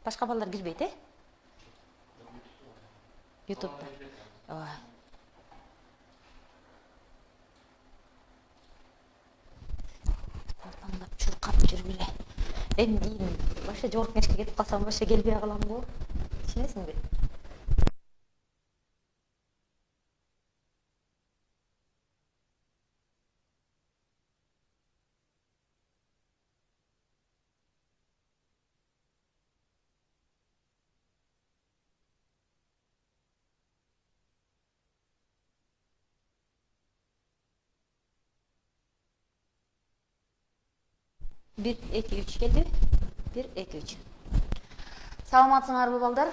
Башка балдар кирбейт, YouTube'da. Ой. Таңдап чуркап жүргүлө. Эми кийин башка жогорку кеңешке кетип калсам башка келбей калам го. Түшүнөсүңбү? Bir, iki, üç geldi. Bir, iki, üç. Саламатсыңарбы балдар?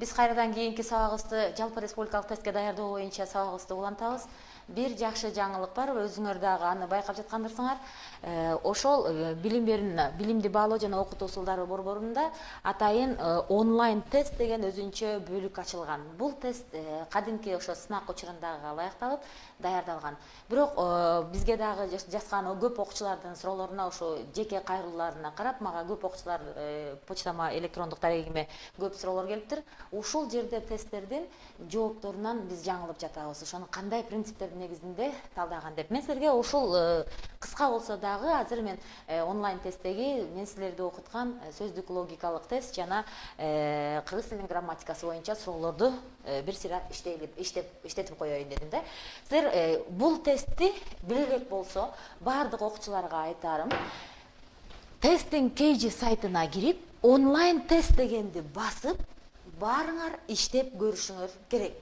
Биз кайрадан кийинки сабагыбызды жалпы республикалык тестке даярдоо боюнча сабагыбызды улантабыз. Бир жакшы жаңылык бар, өзүңөр дагы аны байкап жаткандырсыңар. Ошол билим берүүнү, билимди баалоо жана окутуу усулдары борборунда атайын онлайн тест деген өзүнчө бөлүк ачылган. Бул тест кадимки ошо сынак учурундагыга ылайыкталып даярдалган. Бирок бизге дагы жазган көп окуучулардын суроолоруна, ошо жеке кайрылууларына карап, мага көп окуучулар почтама, электрондук дарегиме көп суроолор келиптир. Ушул жерде тесттердин жоопторунан биз жаңылып жатабыз. Ошону кандай принциптердин негизинде талдаган деп. Мен силерге ушул кыска болсо дагы азыр мен онлайн тесттеги мен силерди окуткан сөздүк логикалык тест жана кыргыз тилинин грамматикасы боюнча суроолорду бир сыйра иштетип коеюн дедим да. Силер бул тестти биле болсо баардык окуучуларга айтарым, тесттин KG сайтына кирип, онлайн тест дегенди басып, баарыңар иштеп көрүшүңөр керек.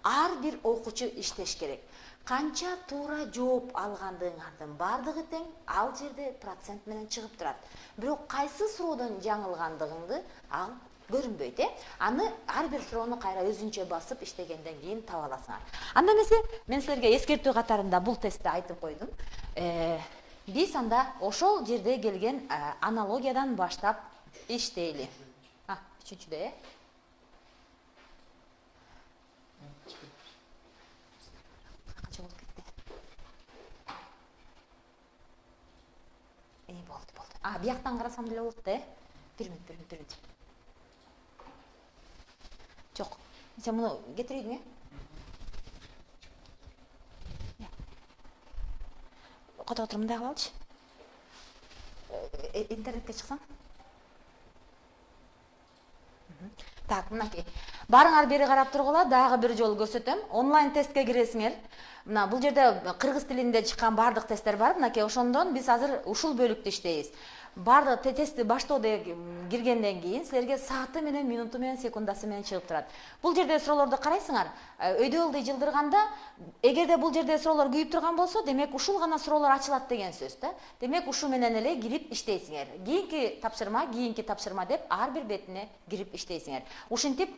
Ар бир окуучу иштеш керек. Канча туура жооп алгандыгыңардын баардыгы тең ал жерде процент менен чыгып турат. Бирок кайсы суроодон жаңылгандыгыңды ал көрүнбөйт, Аны ар бир суроону кайра өзүнчө басып иштегенден кийин таба аласыңар. Анда эмесе мен силерге эскертүү катарында бул тестти айтып койдум. Биз анда ошол жерде келген аналогиядан баштап иштейли. Үчүнчүдө, болды. Бияктан карасам деле болот да, Бир минут. Жок. Сен муну кетирейин, Кото отуруп мындай кылалычы. Интернетке чыксаң. Так, мынакей. Барыңар бери карап тургула, дагы бир жолу көрсөтөм. Онлайн тестке киресиңер. Мына бул жерде кыргыз тилинде чыккан баардык тесттер бар. Мынакей ошондон биз азыр ушул бөлүктү иштейбиз. Баардык тестти баштоодо киргенден кийин силерге сааты менен, минуту менен, секундасы менен чыгып турат. Бул жерде суроолорду карайсыңар. Өйдө ылдый жылдырганда, эгерде бул жерде суроолор күйүп турган болсо, демек ушул гана суроолор ачылат деген сөз да. Демек ушу менен эле кирип иштейсиңер. Кийинки тапшырма деп ар бир бетине кирип иштейсиңер. Ушинтип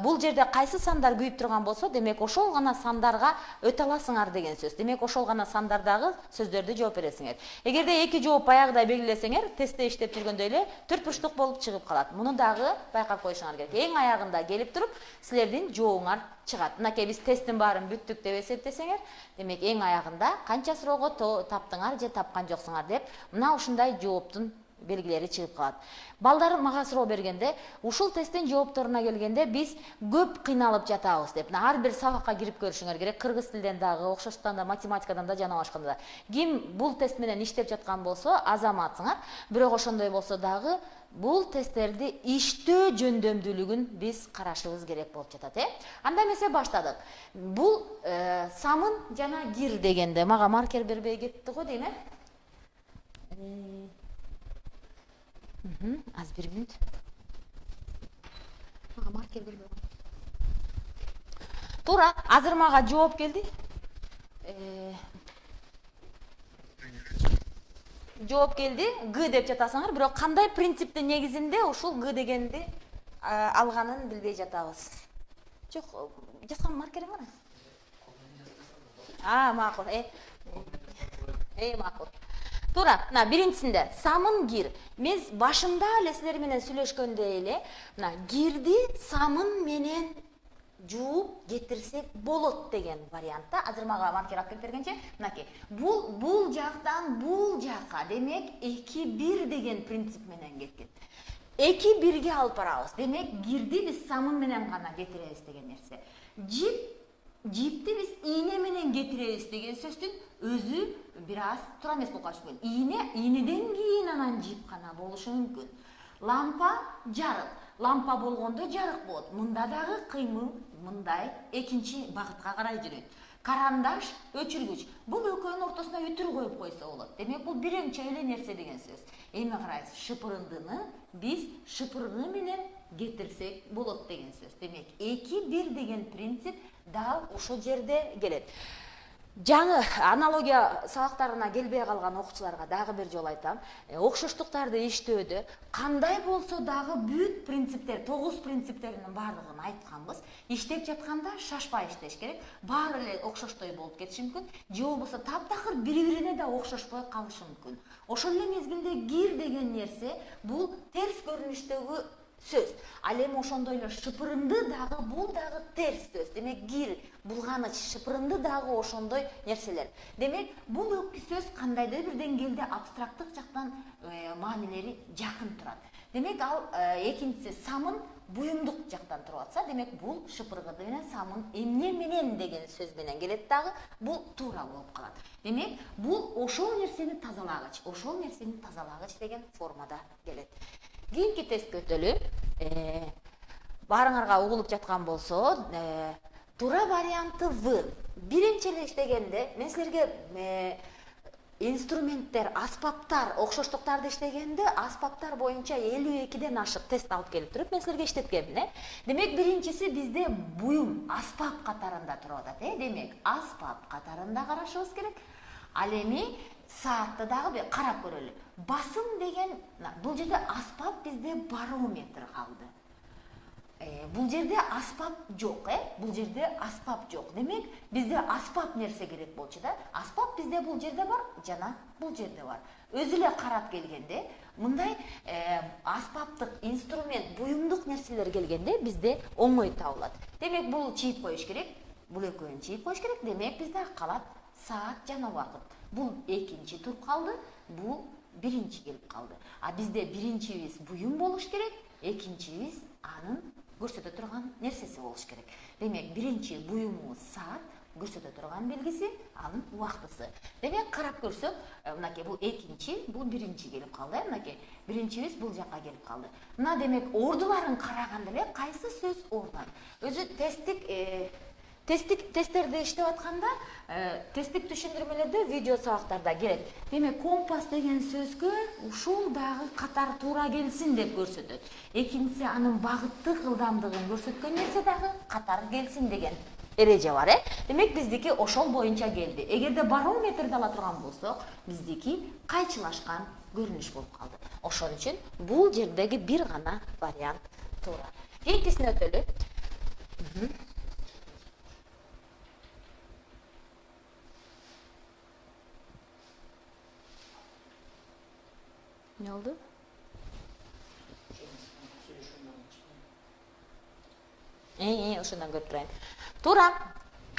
бул жерде кайсы сандар күйүп турган болсо, демек ошол гана сандарга өтө аласыңар деген сөз. Демек ошол гана сандардагы сөздөрдү жооп бересиңер. Эгерде эки жооп баягыдай белгилесеңер, тестте иштеп жүргөндө эле төрт бурчтук болуп чыгып калат. Муну дагы байкап коюшуңар керек. Эң аягында келип туруп, силердин жообуңар чыгат. Мынакей биз тесттин баарын бүттүк деп эсептесеңер, демек эң аягында канча суроого таптыңар же тапкан жоксуңар деп, мына ушундай жооптун белгилери чыгып калат. Балдар мага суроо бергенде, ушул тесттин жоопторуна келгенде биз көп кыйналып жатабыз деп. Ар бир сабакка кирип көрүшүңөр керек. Кыргыз тилден дагы, окшоштуктан да, математикадан да жана башкада да. Ким бул тест менен иштеп жаткан болсо, азаматсыңар. Бирок ошондой болсо дагы бул тесттерди иштөө жөндөмдүүлүгүн биз карашыбыз керек болуп жатат, Анда эмесе баштадык. Бул самын жана гир дегенде мага маркер бербей кетти го дейм, Аз бир минут. Мага маркер бербей. Туура, азыр мага жооп келди. Жооп келди, Г деп жатасыңар, бирок кандай принциптин негизинде ушул Г дегенди алганын билбей жатабыз. Жок, жазган маркериң бар? Макул. Макул. Туура, мына биринчисинде самын гир. Мен башында эле силер менен сүйлөшкөндө эле, мына гирди самын менен жууп кетирсек болот деген вариантта. Азыр мага маркер алып келип бергенче, мынакей. Бул жактан бул жакка, демек 2-1 деген принцип менен кеткен. эки бирге алып барабыз. Демек гирди биз самын менен гана кетиребиз деген нерсе. Жипти биз ийне менен кетиребиз деген сөздүн өзү бир аз туура эмес болуп калышы мүмкүн. Ийнеден кийин анан жип гана болушу мүмкүн. Лампа жарык. Лампа болгондо жарык болот. Мында дагы кыймыл мындай экинчи багытка карай жүрөт. Карандаш, өчүргүч. Бул экөөнүн ортосуна үтүр коюп койсо болот. Демек бул биринчи эле нерсе деген сөз. Эми карайсыз, шыпырындыны биз шыпыргы менен кетирсек болот деген сөз. Демек 2-1 деген принцип дал ушул жерде келет. Жаңы аналогия сабактарына келбей калган окуучуларга дагы бир жолу айтам. Окшоштуктарды иштөөдө кандай болсо дагы бүт принциптер, 9 принциптеринин баардыгын айтканбыз. Иштеп жатканда шашпай иштеш керек. Баары эле окшоштой болуп кетиши мүмкүн. Же болбосо таптакыр бири-бирине да окшошпой калышы мүмкүн. Ошол эле мезгилде гир деген нерсе бул терс көрүнүштөгү сөз. Ал эми ошондой эле шыпырынды дагы бул дагы терс сөз. Демек гир, булганыч, шыпырынды дагы ошондой нерселер. Демек бул эки сөз кандайдыр бир деңгээлде абстракттык жактан маанилери жакын турат. Демек ал экинчиси самын буюмдук жактан туруп атса, демек бул шыпыргы менен самын эмне менен деген сөз менен келет дагы, бул туура болуп калат. Демек бул ошол нерсени тазалагыч, ошол нерсени тазалагыч деген формада келет. Кийинки тестке өтөлү. Баарыңарга угулуп жаткан болсо, туура варианты В. Биринчи эле иштегенде мен силерге инструменттер, аспаптар, окшоштуктарды иштегенде аспаптар боюнча 52ден ашык тест алып келип туруп мен силерге иштеткенмин. Демек биринчиси бизде буюм, аспап катарында туруп атат. Демек аспап катарында карашыбыз керек. Ал эми саатты дагы карап көрөлү. Басым деген, бул жерде аспап бизде барометр калды. Бул жерде аспап жок, бул жерде аспап жок. Демек бизде аспап нерсе керек болчу да. Аспап бизде бул жерде бар, жана бул жерде бар. Өзү эле карап келгенде, мындай аспаптык, инструмент, буюмдук нерселер келгенде бизде оңой табылат. Демек бул чийип коюш керек, бул экөөнү чийип коюш керек. Демек бизде калат саат жана убакыт. Бул экинчи туруп калды, бул биринчи келип калды. А бизде биринчибиз буюм болуш керек, экинчибиз анын көрсөтө турган нерсеси болуш керек. Демек биринчи буюмубуз саат, көрсөтө турган белгиси, анын убактысы. Демек карап көрсөк, мынакей бул экинчи, бул биринчи келип калды. Мынакей биринчибиз бул жакка келип калды. Мына демек ордуларын караганда эле кайсы сөз ордун? Өзү тесттерди иштеп атканда, тесттик түшүндүрмөлөрдө, видео сабактарда келет. Демек компас деген сөзгө ушул дагы катар туура келсин деп көрсөтөт. Экинчиси анын багыттык ылдамдыгын көрсөткөн нерсе дагы катар келсин деген эреже бар, Демек биздики ошол боюнча келди. Эгерде барометрди ала турган болсок, биздики кайчылашкан көрүнүш болуп калды. Ошон үчүн бул жердеги бир гана вариант туура. Кийинкисине өтөлү. Ne oldu? Ошондон көрүп турайын. Туура.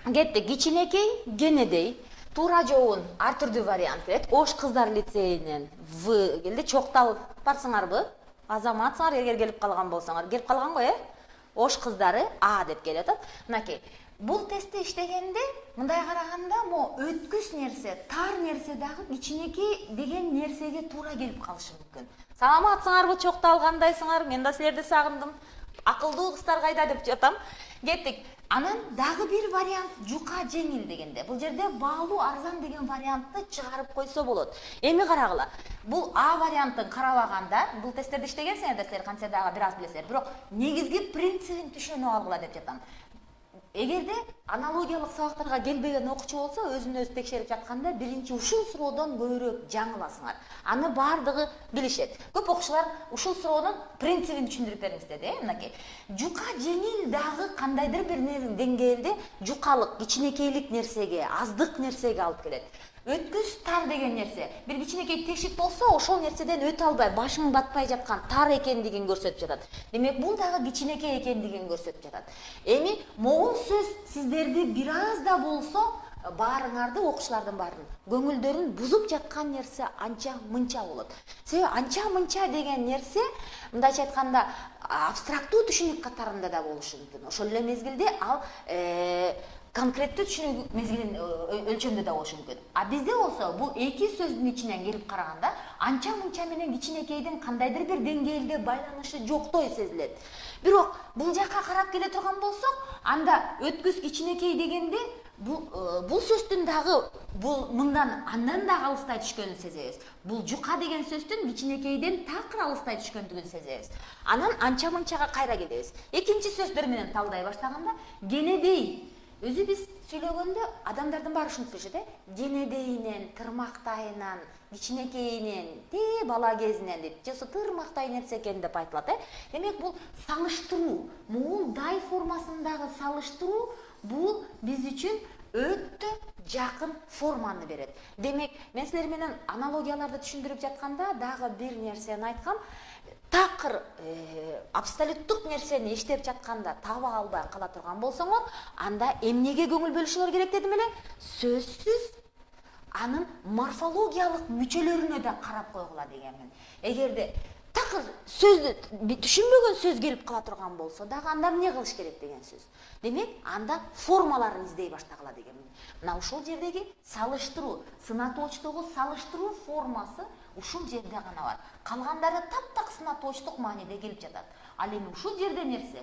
Кетти. Кичинекей, кенедей. Туура жообун ар түрдүү вариант берет. Ош кыздар лицейинен В келди. Чоктал барсыңарбы? Азаматсыңар, эгер келип калган болсоңор. Келип калган го, Ош кыздары А деп келип атат. Мынакей. Бул тестти иштегенде, мындай караганда, өткүс нерсе, тар нерсе дагы кичинекей деген нерсеге туура келип калышы мүмкүн. Саламатсыңарбы, чоктал кандайсыңар? Мен да силерди сагындым. Акылдуу кыздар кайда деп жатам. Кеттик. Анан дагы бир вариант жука жеңил дегенде. Бул жерде баалуу арзан деген вариантты чыгарып койсо болот. Эми карагыла. Бул А вариантын карабаганда, бул тесттерди иштегенсиңер, силер кантсе дагы бир аз билесиңер. Бирок негизги принцибин түшүнүп алгыла деп жатам. Эгерде аналогиялык сабактарга келбеген окуучу болсо, өзүн өзү текшерип жатканда биринчи ушул суроодон көбүрөөк жаңыласыңар. Аны баардыгы билишет. Көп окуучулар ушул суроонун принцибин түшүндүрүп бериңиз деди, мынакей. Жука жеңил дагы кандайдыр бир деңгээлде жукалык, кичинекейлик нерсеге, аздык нерсеге алып келет. Өткүс тар деген нерсе. Бир кичинекей тешик болсо, ошол нерседен өтө албай, башың батпай жаткан тар экендигин көрсөтүп жатат. Демек, бул дагы кичинекей экендигин көрсөтүп жатат. Эми, могул сөз сиздерди бир аз да болсо баарыңарды, окуучулардын баарын көңүлдөрүн бузуп жаткан нерсе анча мынча болот. Себеби анча мынча деген нерсе, мындайча айтканда, абстрактуу түшүнүк катарында да болушу мүмкүн. Ошол эле мезгилде ал конкреттүү түшүнүк мезгилин өлчөмдө да болушу мүмкүн. А бизде болсо бул эки сөздүн ичинен келип караганда анча мынча менен кичинекейдин кандайдыр бир деңгээлде байланышы жоктой сезилет. Бирок бул жакка карап келе турган болсок, анда өткүс кичинекей дегенде бул сөздүн дагы бул мындан андан да алыстай түшкөнүн сезебиз. Бул жука деген сөздүн кичинекейден такыр алыстай түшкөндүгүн сезебиз. Анан анча мынчага кайра келебиз. Экинчи сөздөр менен талдай баштаганда кенедей. Өзү биз сүйлөгөндө адамдардын баары ушинтип сөйлөшөт, кенедейинен, тырмактайынан, кичинекейинен, бала кезинен дейт. Же тырмактай нерсе экен деп айтылат, Демек бул салыштыруу, могул дай формасындагы салыштыруу бул биз үчүн өтө жакын форманы берет. Демек, мен силер менен аналогияларды түшүндүрүп жатканда дагы бир нерсени айткам. Такыр абсолюттук нерсени иштеп жатканда таба албай кала турган болсоңор, анда эмнеге көңүл бөлүшүңөр керек дедим эле? Сөзсүз анын морфологиялык мүчөлөрүнө да карап койгула дегенмин. Эгерде такыр сөздү түшүнбөгөн сөз келип кала турган болсо дагы анда эмне кылыш керек деген сөз. Демек, анда формаларын издей баштагыла дегенмин. Мына ушул жердеги салыштыруу, сынатоочтогу салыштыруу формасы ушул жерде гана бар. Калгандары таптак сынатоочтук мааниде келип жатат. Ал эми ушул жерде нерсе?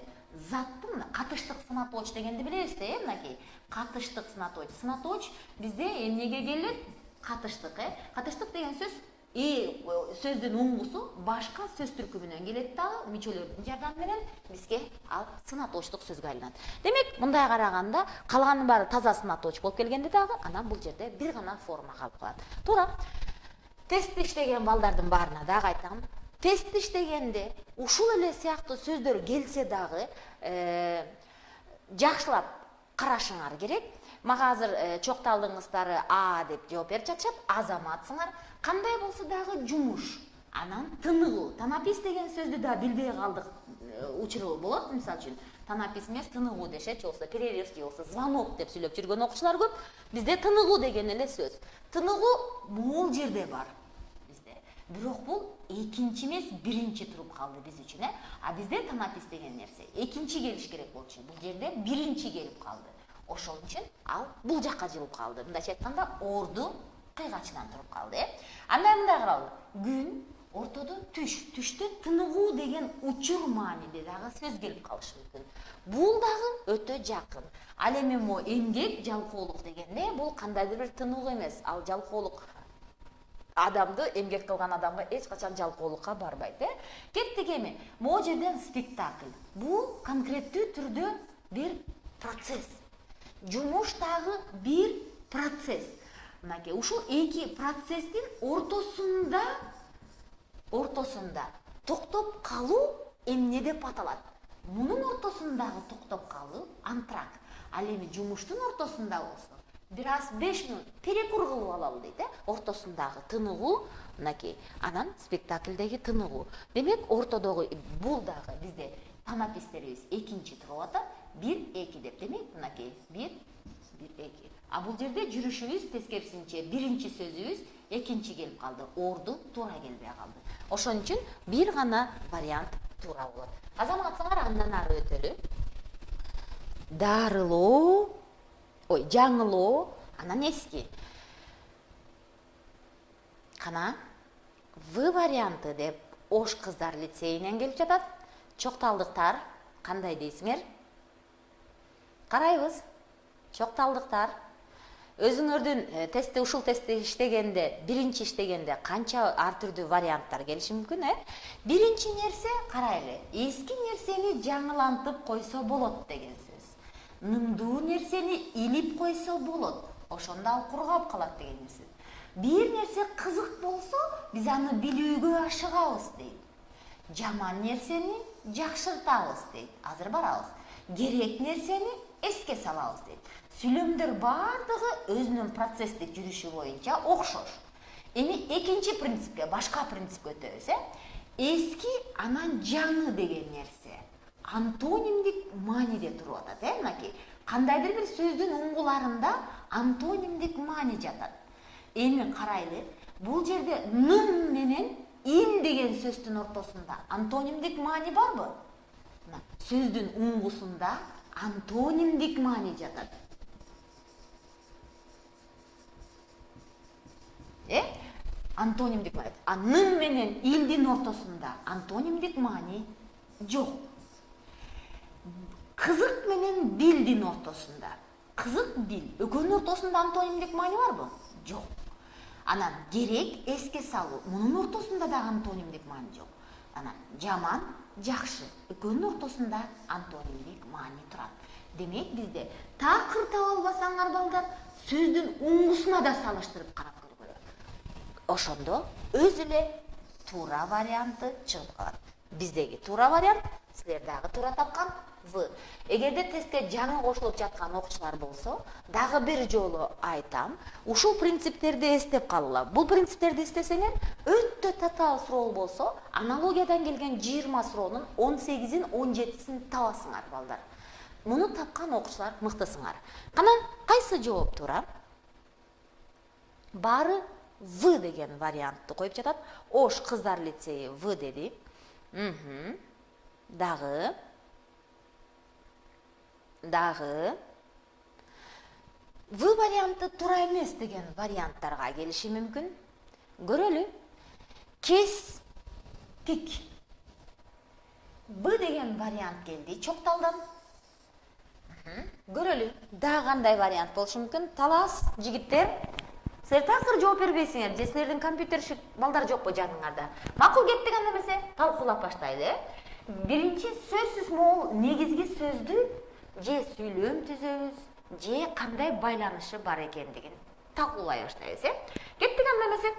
Заттын катыштык сынатооч дегенди билебиз да, мынакей. Катыштык сынатооч. Сынатооч бизде эмнеге келет? Катыштык, Катыштык деген сөз сөздүн уңгусу башка сөз түркүмүнөн келет дагы, мүчөлөрдүн жардамы менен бизге ал сынатоочтук сөзгө айланат. Демек, мындай караганда калганын баары таза сынатооч болуп келгенде дагы анан бул жерде бир гана форма калып калат. Туура. Тестти иштеген балдардын баарына дагы айтам. Тестти иштегенде ушул эле сыяктуу сөздөр келсе дагы жакшылап карашыңар керек. Мага азыр чокталдын кыздары А деп жооп берип жатышат. Азаматсыңар. Кандай болсо дагы жумуш. Анан тыныгуу. Танапис деген сөздү да билбей калдык учуру болот. Мисалы үчүн, танапис эмес тыныгуу дешет, же болсо перерыв, же болсо звонок деп сүйлөп жүргөн окуучулар көп. Бизде тыныгуу деген эле сөз. Тыныгуу могул жерде бар бизде. Бирок бул экинчи эмес, биринчи туруп калды биз үчүн, А бизде танапис деген нерсе экинчи келиш керек болчу. Бул жерде биринчи келип калды. Ошол үчүн ал бул жакка жылып калды. Мындайча айтканда, орду кыйгачынан туруп калды, Андай мындай каралды. Күн, ортодо түш. Түштө тыныгуу деген учур мааниде дагы сөз келип калышы мүмкүн. Бул дагы өтө жакын. Ал эми эмгек, жалкоолук дегенде бул кандайдыр бир тыныгуу эмес. Ал жалкоолук адамды, эмгек кылган адамга эч качан жалкоолукка барбайт, Кеттик эми. Могу жерден спектакль. Бул конкреттүү түрдө бир процесс. Жумуш дагы бир процесс. Мынакей, ушул эки процесстин ортосунда токтоп калуу эмне деп аталат? Мунун ортосундагы токтоп калуу антракт. Ал эми жумуштун ортосунда болсо, бир аз 5 мүнөт перекур кылып алалы дейт, Ортосундагы тыныгуу, мынакей, анан спектаклдеги тыныгуу. Демек, ортодогу бул дагы бизде танапистерибиз экинчи туруп атат, 1-2 деп. Демек, мынакей, 1-2. А бул жерде жүрүшүбүз тескерисинче биринчи сөзүбүз экинчи келип калды. Орду туура келбей калды. Ошон үчүн бир гана вариант туура болот. Азаматсыңар, андан ары өтөлү. Дарылоо, жаңылоо, анан эски. Кана, В варианты деп Ош кыздар лицейинен келип жатат. Чокталдыктар, кандай дейсиңер? Карайбыз. Чокталдыктар. Өзүңөрдүн тестти, ушул тестти иштегенде, биринчи иштегенде канча ар түрдүү варианттар келиши мүмкүн, Биринчи нерсе, карайлы, эски нерсени жаңылантып койсо болот деген сөз. Нымдуу нерсени илип койсо болот. Ошондо ал кургап калат деген нерсе. Бир нерсе кызык болсо, биз аны билүүгө ашыгабыз дейт. Жаман нерсени жакшыртабыз дейт. Азыр барабыз. Керек нерсени эске салабыз дейт. Сүйлөмдөр бардыгы өзүнүн процесстик жүрүшү боюнча окшош. Эми экинчи принципке, башка принципке өтөбүз, Эски анан жаңы деген нерсе антонимдик мааниде туруп атат, Мынакей, кандайдыр бир сөздүн уңгуларында антонимдик маани жатат. Эми карайлы, бул жерде нын менен ин деген сөздүн ортосунда антонимдик маани барбы? Сөздүн уңгусунда антонимдик маани жатат. Антонимдик маани. А нын менен илдин ортосунда антонимдик маани жок. Кызык менен билдин ортосунда. Кызык, бил. Экөөнүн ортосунда антонимдик маани барбы? Жок. Анан керек, эске салуу. Мунун ортосунда да антонимдик маани жок. Анан жаман, жакшы. Экөөнүн ортосунда антонимдик маани турат. Демек бизде такыр таба албасаңар балдар, сөздүн уңгусуна да салыштырып карап көргүлө. Ошондо өз эле туура варианты чыгып калат. Биздеги туура вариант, силер дагы туура тапкан В. Эгерде тестке жаңы кошулуп жаткан окуучулар болсо, дагы бир жолу айтам, ушул принциптерди эстеп калгыла. Бул принциптерди эстесеңер, өтө татаал суроо болсо, аналогиядан келген 20 суроонун 18-ин, 17-син табасыңар балдар. Муну тапкан окуучулар мыктысыңар. Кана кайсы жооп туура? Баары В деген вариантты коюп жатат. Ош кыздар лицейи В деди. Дагы В варианты туура эмес деген варианттарга келиши мүмкүн. Көрөлү. Кестик. Б деген вариант келди чокталдан. Көрөлү. Дагы кандай вариант болушу мүмкүн? Талас жигиттер. Силер такыр жооп бербейсиңер, же силердин компьютершик балдар жокпу жаныңарда? Макул кеттик анда эмесе, талкуулап баштайлы. Биринчи сөзсүз могул негизги сөздү же сүйлөм түзөбүз, же кандай байланышы бар экендигин талкуулай баштайбыз, Кеттик анда эмесе,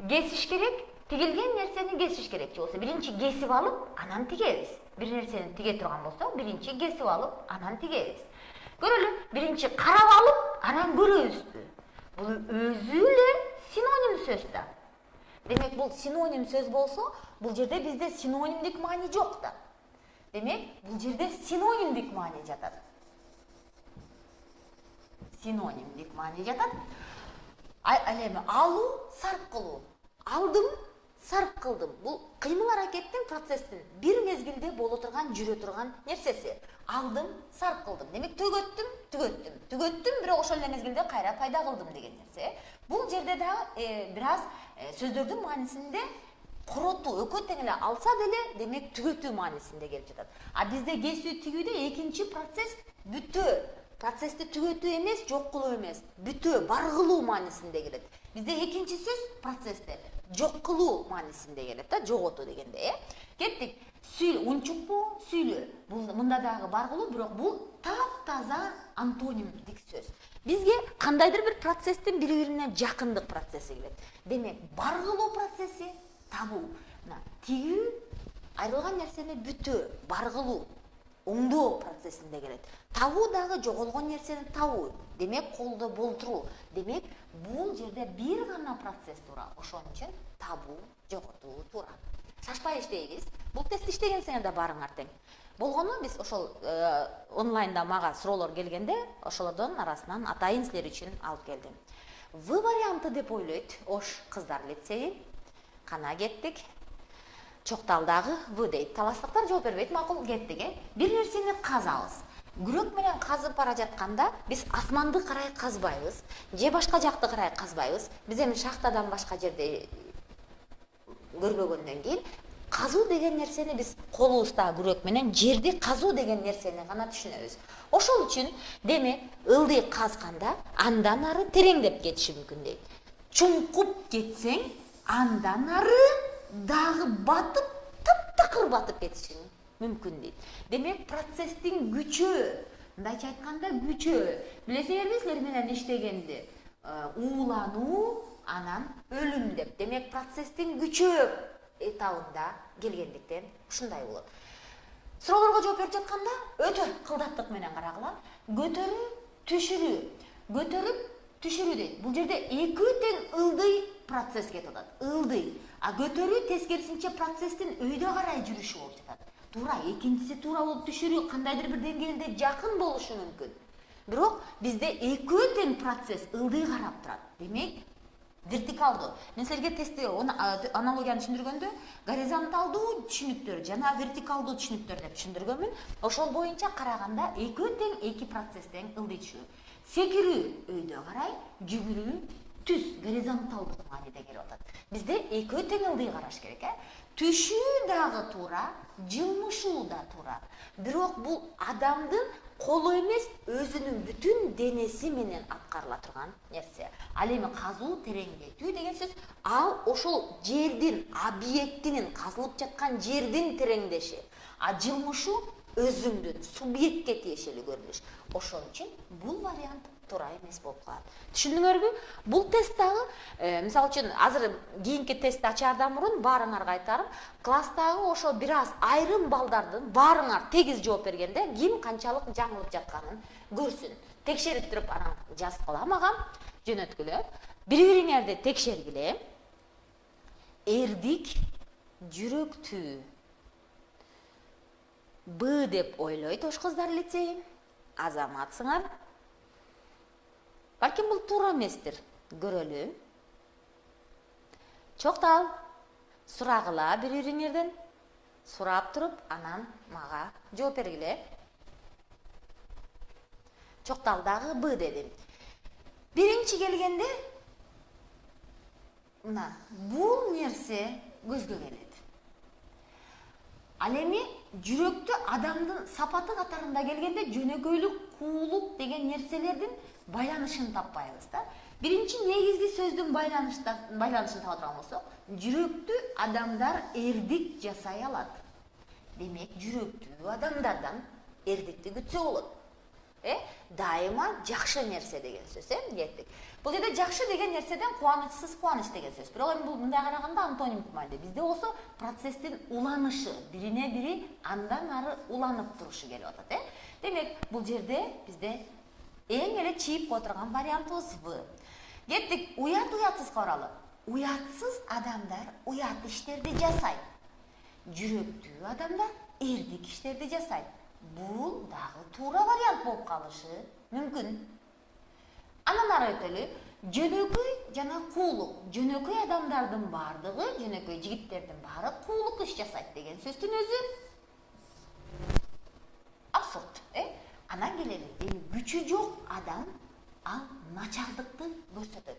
кесиш керек, тигилген нерсени кесиш керек. Же болсо биринчи кесип алып, анан тигебиз. Бир нерсени тиге турган болсо, биринчи кесип алып, анан тигебиз. Көрөлү, биринчи карап алып, анан көрөбүзбү? Бул өзү эле синоним сөз да. Демек, бул синоним сөз болсо, бул жерде бизде синонимдик маани жок да. Демек, бул жерде синонимдик маани жатат. Синонимдик маани жатат. Ал эми алуу, сарп кылуу. Алдым, сарп кылдым. Бул кыймыл аракеттин, процесстин бир мезгилде боло турган, жүрө турган нерсеси. Алдым, сарп кылдым. Демек, түгөттүм, бирок ошол эле мезгилде кайра пайда кылдым деген нерсе. Бул жерде да бир аз сөздөрдүн маанисинде коротуу, экөө тең эле алса деле, демек түгөтүү маанисинде келип жатат. А бизде кесүү тигүүдө экинчи процесс бүтөө. Процессти түгөтүү эмес, жок кылуу эмес, бүтөө, бар кылуу маанисинде келет. Бизде экинчи сөз процессте жок кылуу маанисинде келет да, жоготуу дегенде, Кеттик. Унчукпу, сүйлөө. Бул мында дагы бар кылуу, бирок бул таптаза антонимдик сөз. Бизге кандайдыр бир процесстин бири-бирине жакындык процесси келет. Демек, бар кылуу процесси табуу. Тигүү, айрылган нерсени бүтөө, бар кылуу, оңдоо процессинде келет. Табуу дагы жоголгон нерсени табуу. Демек, колдо болтуруу. Демек, бул жерде бир гана процесс тура. Ошон үчүн табуу, жоготуу тура. Шашпай иштейбиз. Бул тест иштегенсиңер да барыңар тең. Болгону биз ошол онлайнда мага суроолор келгенде, ошолордон арасынан атайын силер үчүн алып келдим. В варианты деп ойлойт Ош кыздар лицейи. Кана кеттик. Чокталдагы В дейт. Таластыктар жооп бербейт, макул кеттик, Бир нерсени казабыз. Күрөк менен казып бара жатканда биз асманды карай казбайбыз, же башка жакты карай казбайбыз. Биз эми шахтадан башка жерде көрбөгөндөн кийин казуу деген нерсени биз колубузда күрөк менен жерди казуу деген нерсени гана түшүнөбүз. Ошол үчүн демек ылдый казганда андан ары тереңдеп кетиши мүмкүн дейт. Чуңкуп кетсең андан ары дагы батып, таптакыр батып кетиши мүмкүн дейт. Демек процесстин күчөө, мындайча айтканда күчөө. Билесиңерби силер менен иштегенди? Уулануу, анан өлүм деп. Демек процесстин күчөө этабында келгендиктен ушундай болот. Суроолорго жооп берип жатканда өтө кылдаттык менен карагыла. Көтөрүү, түшүрүү. Көтөрүп, түшүрүү дейт. Бул жерде экөө тең ылдый процесс кетип атат. Ылдый. А көтөрүү тескерисинче процесстин өйдө карай жүрүшү болуп жатат. Туура, экинчиси туура болуп түшүрүү кандайдыр бир деңгээлде жакын болушу мүмкүн. Бирок бизде экөө тең процесс ылдый карап турат. Демек, вертикалдуу. Мен силерге тестте аналогияны түшүндүргөндө горизонталдуу түшүнүктөр жана вертикалдуу түшүнүктөр деп түшүндүргөнмүн. Ошол боюнча караганда экөө тең эки процесс тең ылдый түшүү. Секирүү өйдө карай, жүгүрүү түз горизонталдуу мааниде келип атат. Бизде экөө тең ылдый караш керек, Түшүү дагы туура, жылмышуу да туура. Бирок бул адамдын колу эмес, өзүнүн бүтүн денеси менен аткарыла турган нерсе. Ал эми казуу тереңдетүү деген сөз, ал ошол жердин объектинин, казылып жаткан жердин тереңдеши. А жылмышуу өзүңдүн субъектке тиешелүү көрүнүш. Ошон үчүн бул вариант туура эмес болуп калат. Түшүндүңөрбү? Бул тест дагы, мисалы үчүн, азыр кийинки тестти ачаардан мурун баарыңарга айтарым, класстагы ошо бир аз айрым балдардын баарыңар тегиз жооп бергенде ким канчалык жаңылып жатканын көрсүн. Текшерип туруп анан жазгыла мага, жөнөткүлө. Бири-бириңерди текшергиле. Эрдик, жүрөктүү. Б деп ойлойт ош кыздар лицейи. Азаматсыңар. Балким бул туура эместир. Көрөлү. Чоктал. Сурагыла бири-бириңерден. Сурап туруп, анан мага жооп бергиле. Чокталдагы Б дедим. Биринчи келгенде, мына бул нерсе көзгө келет. Ал эми жүрөктө адамдын сапаты катарында келгенде жөнөкөйлүк, куулук деген нерселердин байланышын таппайбыз да. Биринчи негизги сөздүн байланышын таба турган болсок, жүрөктүү адамдар эрдик жасай алат. Демек, жүрөктүү адамдардан эрдикти күтсө болот. Дайыма жакшы нерсе деген сөз, кеттик. Бул жерде жакшы деген нерседен кубанычсыз кубаныч деген сөз. Бирок эми бул мындай караганда антоним маанide. Бизде болсо процесстин уланышы, бирине бири андан ары уланып турушу келип атат, Демек, бул жерде бизде эң эле чийип отурган вариантыбыз В. Кеттик, уятсызга баралы. Уятсыз адамдар уят иштерди жасайт. Жүрөктүү адамдар эрдик иштерди жасайт. Бул дагы туура вариант болуп калышы мүмкүн. Анан ары өтөлү. Жөнөкөй жана куулук. Жөнөкөй адамдардын бардыгы, жөнөкөй жигиттердин баары куулук иш жасайт деген сөздүн өзү абсурд, Анан келели. Эми күчү жок адам ал начардыкты көрсөтөт.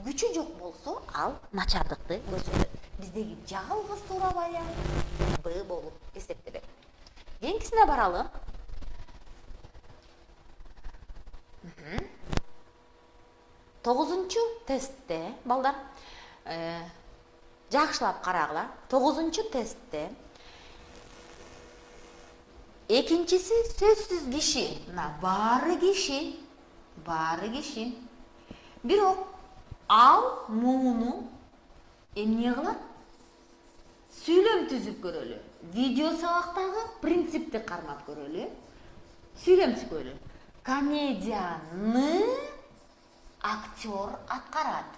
Күчү жок болсо, ал начардыкты көрсөтөт. Биздеги жалгыз туура вариант Б болуп эсептелет. Кийинкисине баралы. Тогузунчу тестте, балдар, жакшылап карагыла. Тогузунчу тестте экинчиси сөзсүз киши, баары киши. Бирок ал мууну эмне кылат? Сүйлөм түзүп көрөлү. Видео сабактагы принципти кармап көрөлү. Сүйлөм түзүп көрөлү. Комедияны актер аткарат.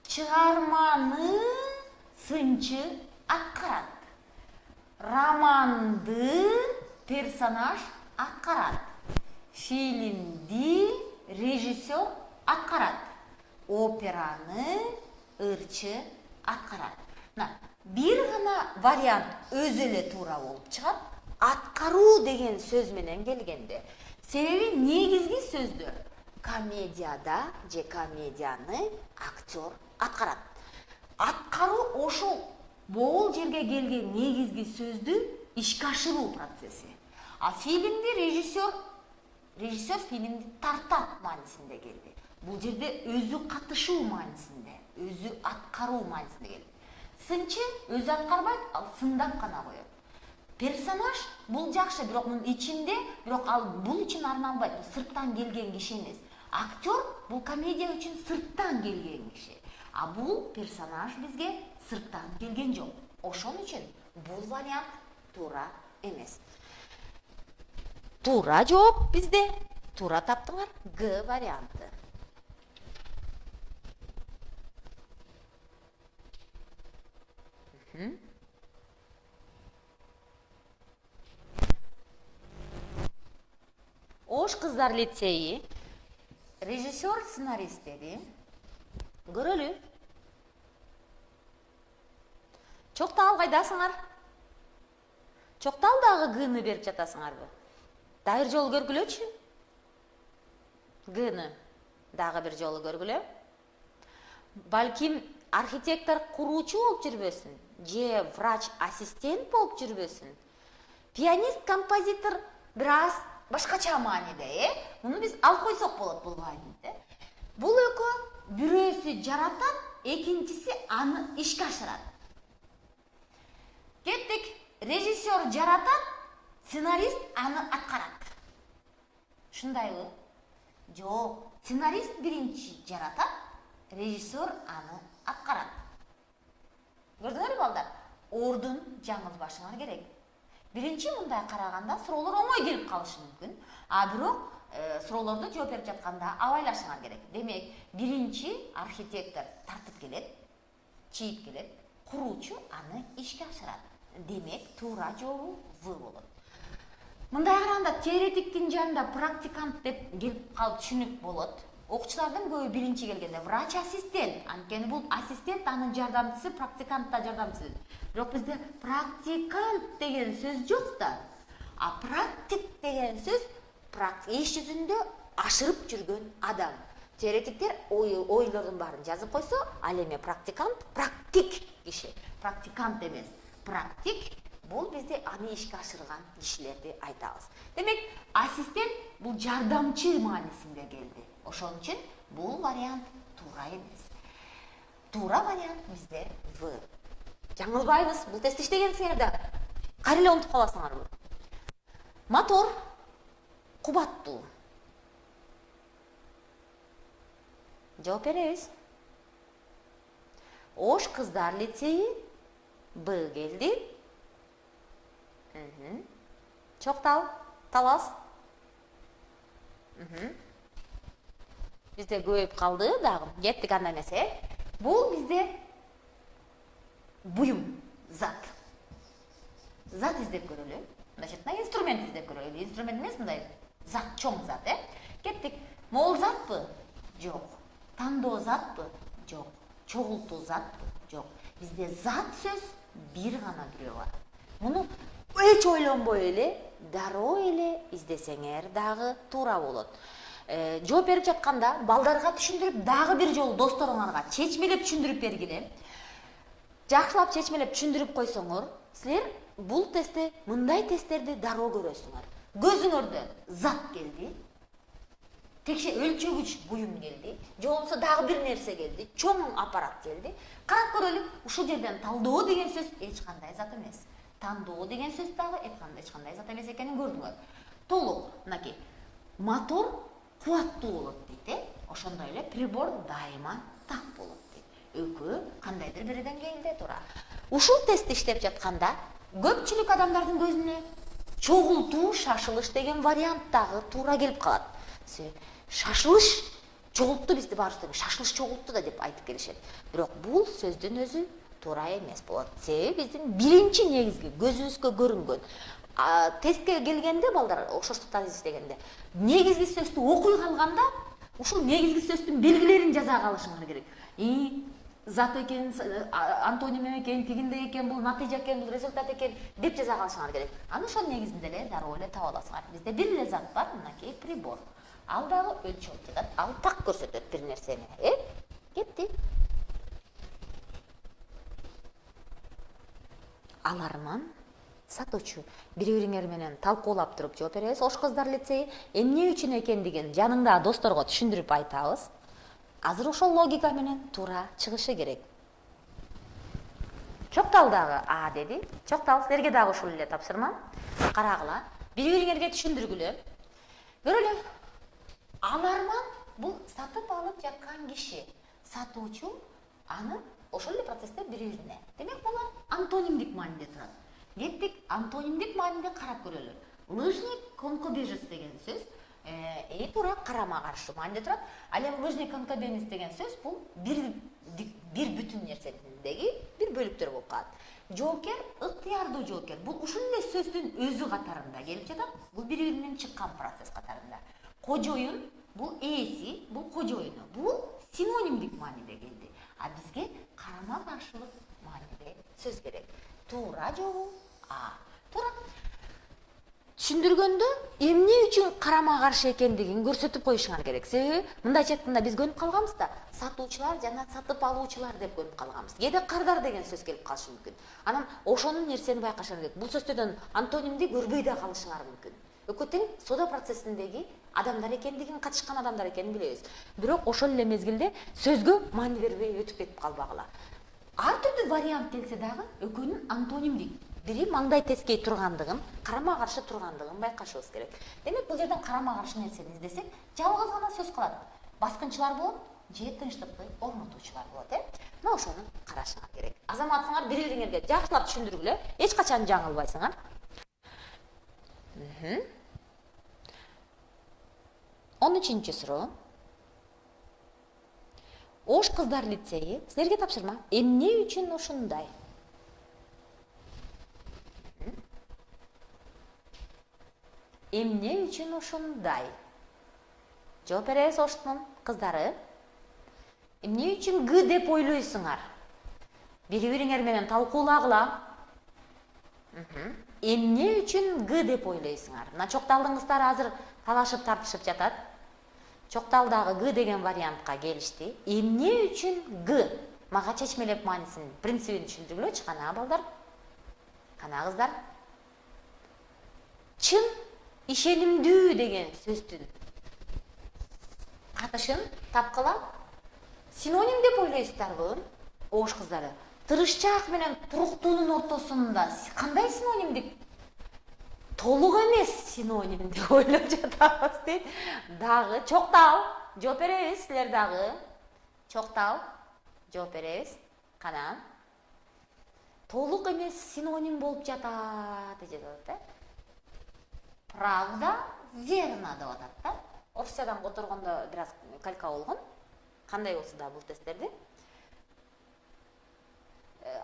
Чыгарманы сынчы аткарат. Романды персонаж аткарат. Фильмди режиссер аткарат. Операны ырчы аткарат. Бир гана вариант өзү эле туура болуп чыгат. Аткаруу деген сөз менен келгенде. Себеби негизги сөздөр комедияда же комедияны актер аткарат. Аткаруу ошол бул жерге келген негизги сөздү ишке ашыруу процесси. А фильмди режиссер фильмди тартат маанисинде келди. Бул жерде өзү катышуу маанисинде, өзү аткаруу маанисинде келди. Сынчы өзү аткарбайт, ал сындап гана коет. Персонаж бул жакшы, бирок мунун ичинде, бирок ал бул үчүн арналбайт, сырттан келген киши эмес. Актер бул комедия үчүн сырттан келген киши. А бул персонаж бизге сырттан келген жок. Ошон үчүн бул вариант туура эмес. Туура жооп бизде, туура таптыңар, Г варианты. Ош кыздар лицейи режиссер сценарист деди. Көрөлү. Чоктал кайдасыңар? Чоктал дагы Г-ны берип жатасыңарбы? Дагы бир жолу көргүлөчү. Г-ны дагы бир жолу көргүлө. Балким архитектор куруучу болуп жүрбөсүн, же врач ассистент болуп жүрбөсүн. Пианист, композитор бир аз башкача мааниде, муну биз алып койсок болот бул мааниде. Бул экөө бирөөсү жаратат, экинчиси аны ишке ашырат. Кеттик, режиссер жаратат, сценарист аны аткарат. Ушундайбы? Жок, сценарист биринчи жаратат, режиссер аны аткарат. Көрдүңөрбү балдар? Ордун жаңылбашыңар керек. Биринчи мындай караганда суроолор оңой келип калышы мүмкүн, а бирок суроолорду жооп берип жатканда абайлашыңар керек. Демек, биринчи архитектор тартып келет, чийип келет, куруучу аны ишке ашырат. Демек, туура жообу В болот. Мындай караганда теоретиктин жанында практикант деп келип калып түшүнүк болот. Окуучулардын көбү биринчи келгенде врач ассистент, анткени бул ассистент анын жардамчысы, практикант да жардамчысы. Бирок бизде практикант деген сөз жок да. А практик деген сөз иш жүзүндө ашырып жүргөн адам. Теоретиктер ойлордун баарын жазып койсо, ал эми практикант практик киши, практикант эмес. Практик бул бизде аны ишке ашырган кишилерди айтабыз. Демек, ассистент бул жардамчы маанисинде келди. Ошон үчүн бул вариант туура эмес. Туура вариант бизде В. Жаңылбайбыз, бул тестти иштегенсиңер да. Кайра эле унутуп каласыңарбы? Мотор кубаттуу. Жооп беребиз. Ош кыздар лицейи Б келди. Чоктал, талас. Бизде көбөйүп калды дагы. Кеттик анда эмесе. Бул бизде буюм, зат. Зат издеп көрөлү. Значит, инструмент издеп көрөлү. Инструмент эмес, мындай зат, чоң зат, Кеттик. Мол затпы? Жок. Тандоо затпы? Жок. Чогултуу затпы? Жок. Бизде зат сөз бир гана бирөө бар. Муну эч ойлонбой эле, дароо эле издесеңер дагы туура болот. Жооп берип жатканда балдарга түшүндүрүп, дагы бир жолу досторуңарга чечмелеп түшүндүрүп бергиле. Жакшылап чечмелеп түшүндүрүп койсоңор, силер бул тестте мындай тесттерди дароо көрөсүңөр. Көзүңөрдө зат келди, текше өлчөгүч буюм келди, же болбосо дагы бир нерсе келди, чоң аппарат келди. Карап көрөлү, ушул жерден талдоо деген сөз эч кандай зат эмес. Тандоо деген сөз дагы эч кандай зат эмес экенин көрдүңөр. Толук, мынакей, мотор кубаттуу болот дейт, ошондой эле прибор дайыма так болот дейт. Экөө кандайдыр бир деңгээлде тура. Ушул тестти иштеп жатканда көпчүлүк адамдардын көзүнө чогултуу, шашылыш деген вариант дагы туура келип калат. Шашылыш чогултту бизди баарыбыз шашылыш чогултту да деп айтып келишет. Бирок бул сөздүн өзү туура эмес болот. Себеби биздин биринчи негизги көзүбүзгө көрүнгөн тестке келгенде балдар окшоштуктар издегенде негизги сөздү окуй калганда ушул негизги сөздүн белгилерин жаза калышыңар керек. Зат экен, антоним экен, тигиндей экен, бул натыйжа экен, бул результат экен деп жаза калышыңар керек. Аны ошол негизинде эле дароо эле таба аласыңар. Бизде бир эле зат бар, мынакей прибор. Ал дагы өлчөп жатат, ал так көрсөтөт бир нерсени. Кетти. Аларман сатуучу. Бири-бириңер менен талкуулап туруп жооп беребиз. Ош кыздар лицейи эмне үчүн экендигин жаныңдагы досторго түшүндүрүп айтабыз. Азыр ошол логика менен туура чыгышы керек. Чоктал дагы А деди. Чоктал, силерге дагы ушул эле тапшырма. Карагыла. Бири-бириңерге түшүндүргүлө. Көрөлү. Аларман бул сатып алып жаткан киши. Сатуучу аны ошол эле процессте бири-бирине. Демек, булар антонимдик маанинде турат. Кеттик, антонимдик маанинде карап көрөлү. Лыжник, конкобежец деген сөз туура карама каршы маанинде турат. Ал эми лыжник, конкобежец деген сөз бул бир бүтүн нерседеги бир бөлүктөр болуп калат. Жоокер, ыктыярдуу жоокер. Бул ушул эле сөздүн өзү катарында келип жатат. Бул бири-биринен чыккан процесс катарында. кожоюн, бул ээси, бул кожоюну. Бул синонимдик мааниде келди. А бизге карама каршылык мааниде сөз керек. Туура жобу? Туура. Түшүндүргөндө эмне үчүн карама каршы экендигин көрсөтүп коюшуңар керек. Себеби мындайча айтканда биз көнүп калганбыз да, сатуучулар жана сатып алуучулар деп көнүп калганбыз. Кээде кардар деген сөз келип калышы мүмкүн. Анан ошонун нерсени байкашыңар керек. Бул сөздөрдөн антонимди көрбөй да калышыңар мүмкүн. Экөө тең соода процессиндеги адамдар экендигин, катышкан адамдар экенин билебиз. Бирок ошол эле мезгилде сөзгө маани бербей өтүп кетип калбагыла. Ар түрдүү вариант келсе дагы экөөнүн антонимдик бири маңдай тескей тургандыгын, карама каршы тургандыгын байкашыбыз керек. Демек, бул жерден карама каршы нерсени издесек, жалгыз гана сөз калат. Баскынчылар болот, же тынчтыкты орнотуучулар болот, Мына ошону карашыңар керек. Азаматсыңар, бири-бириңерге жакшылап түшүндүргүлө, эч качан жаңылбайсыңар. 13-чү суроо. Ош кыздар лицейи силерге тапшырма. Эмне үчүн ушундай? Эмне үчүн ушундай? Жооп беребиз Оштун кыздары. Эмне үчүн Г деп ойлойсуңар? Бири-бириңер менен талкуулагыла. Эмне үчүн Г деп ойлойсуңар? Мына Чокталдын кыздары азыр талашып тартышып жатат. Чокталдагы Г деген вариантка келишти. Эмне үчүн Г? Мага чечмелеп маанисин, принцибин түшүндүргүлөчү, кана балдар? Кана кыздар? Чын, ишенимдүү деген сөздүн катышын тапкыла синоним деп ойлойсуздарбы? Ош кыздары. Тырышчаак менен туруктуунун ортосунда кандай синонимдик? Толук эмес синоним деп ойлоп жатабыз дейт. Дагы Чоктал, жооп беребиз силер дагы. Чоктал, жооп беребиз. Кана. Толук эмес синоним болуп жатат деп атат, Правда, верно деп атат да. Орусчадан которгондо бир аз калька болгон. Кандай болсо да бул тесттерди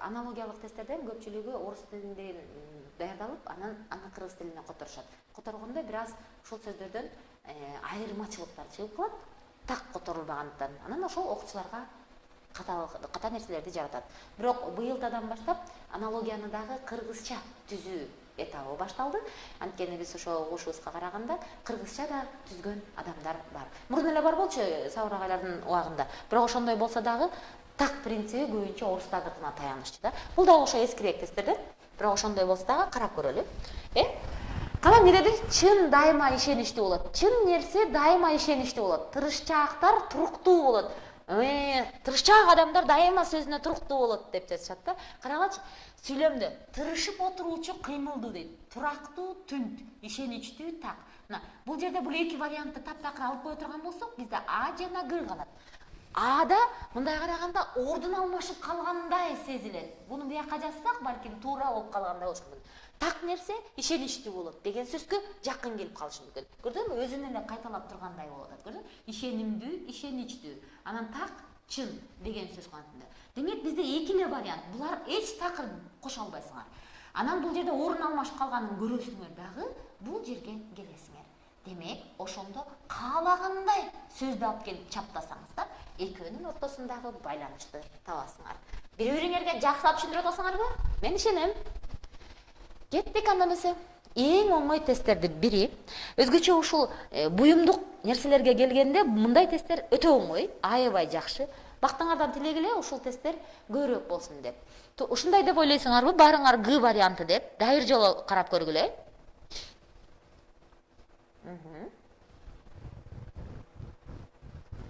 аналогиялык тесттерден көпчүлүгү орус тилинде даярдалып, анан аны кыргыз тилине которушат. Которгондо бир аз ушул сөздөрдөн айырмачылыктар чыгып калат, так которулбагандыктан. Анан ошол окуучуларга ката нерселерди жаратат. Бирок быйылдан баштап аналогияны дагы кыргызча түзүү этабы башталды. Анткени биз ошо угушубузга караганда кыргызча да түзгөн адамдар бар. Мурун эле бар болчу Сабыр агайлардын убагында. Бирок ошондой болсо дагы так принциби көбүнчө орустардыкына таянышчу да. Бул дагы ошо эскирээк тесттерден. Бирок ошондой болсо дагы карап көрөлү. Кана эмне деди? Чын дайыма ишеничтүү болот. Чын нерсе дайыма ишеничтүү болот. Тырышчаактар туруктуу болот. Тырышчаак адамдар дайыма сөзүнө туруктуу болот деп жазышат да. Карагачы, сүйлөмдө тырышып отуруучу кыймылдуу дейт. Турактуу, түнт, ишеничтүү, так. Мына, бул жерде бул эки вариантты таптакыр алып кое турган болсок, бизде А жана Г калат. Ада мындай караганда ордун алмашып калгандай сезилет. Буну бияка жазсак, балким туура болуп калгандай болушу мүмкүн. Так нерсе ишеничтүү болот деген сөзгө жакын келип калышы мүмкүн. Көрдүңбү? Өзүн эле кайталап тургандай болот, көрдүңбү? Ишенимдүү, ишеничтүү. Анан так, чын деген сөз кантында. Демек бизде эки эле вариант. Булар эч такыр кошо албайсыңар. Анан бул жерде орун алмашып калганын көрөсүңөр дагы, бул жерге келесиңер. Демек, ошондо каалагандай сөздү алып келип чаптасаңыздар, экөөнүн ортосундагы байланышты табасыңар. Бири-бириңерге жакшылап түшүндүрүп атасыңарбы? Мен ишенем. Кеттик андан эсе. Эң оңой тесттердин бири. Өзгөчө ушул буюмдук нерселерге келгенде мындай тесттер өтө оңой, аябай жакшы. Бактыңардан тилек эле ушул тесттер көбүрөөк болсун деп. Ушундай деп ойлойсуңарбы? Баарыңар Г варианты деп. Дайыр жолу карап көргүлө.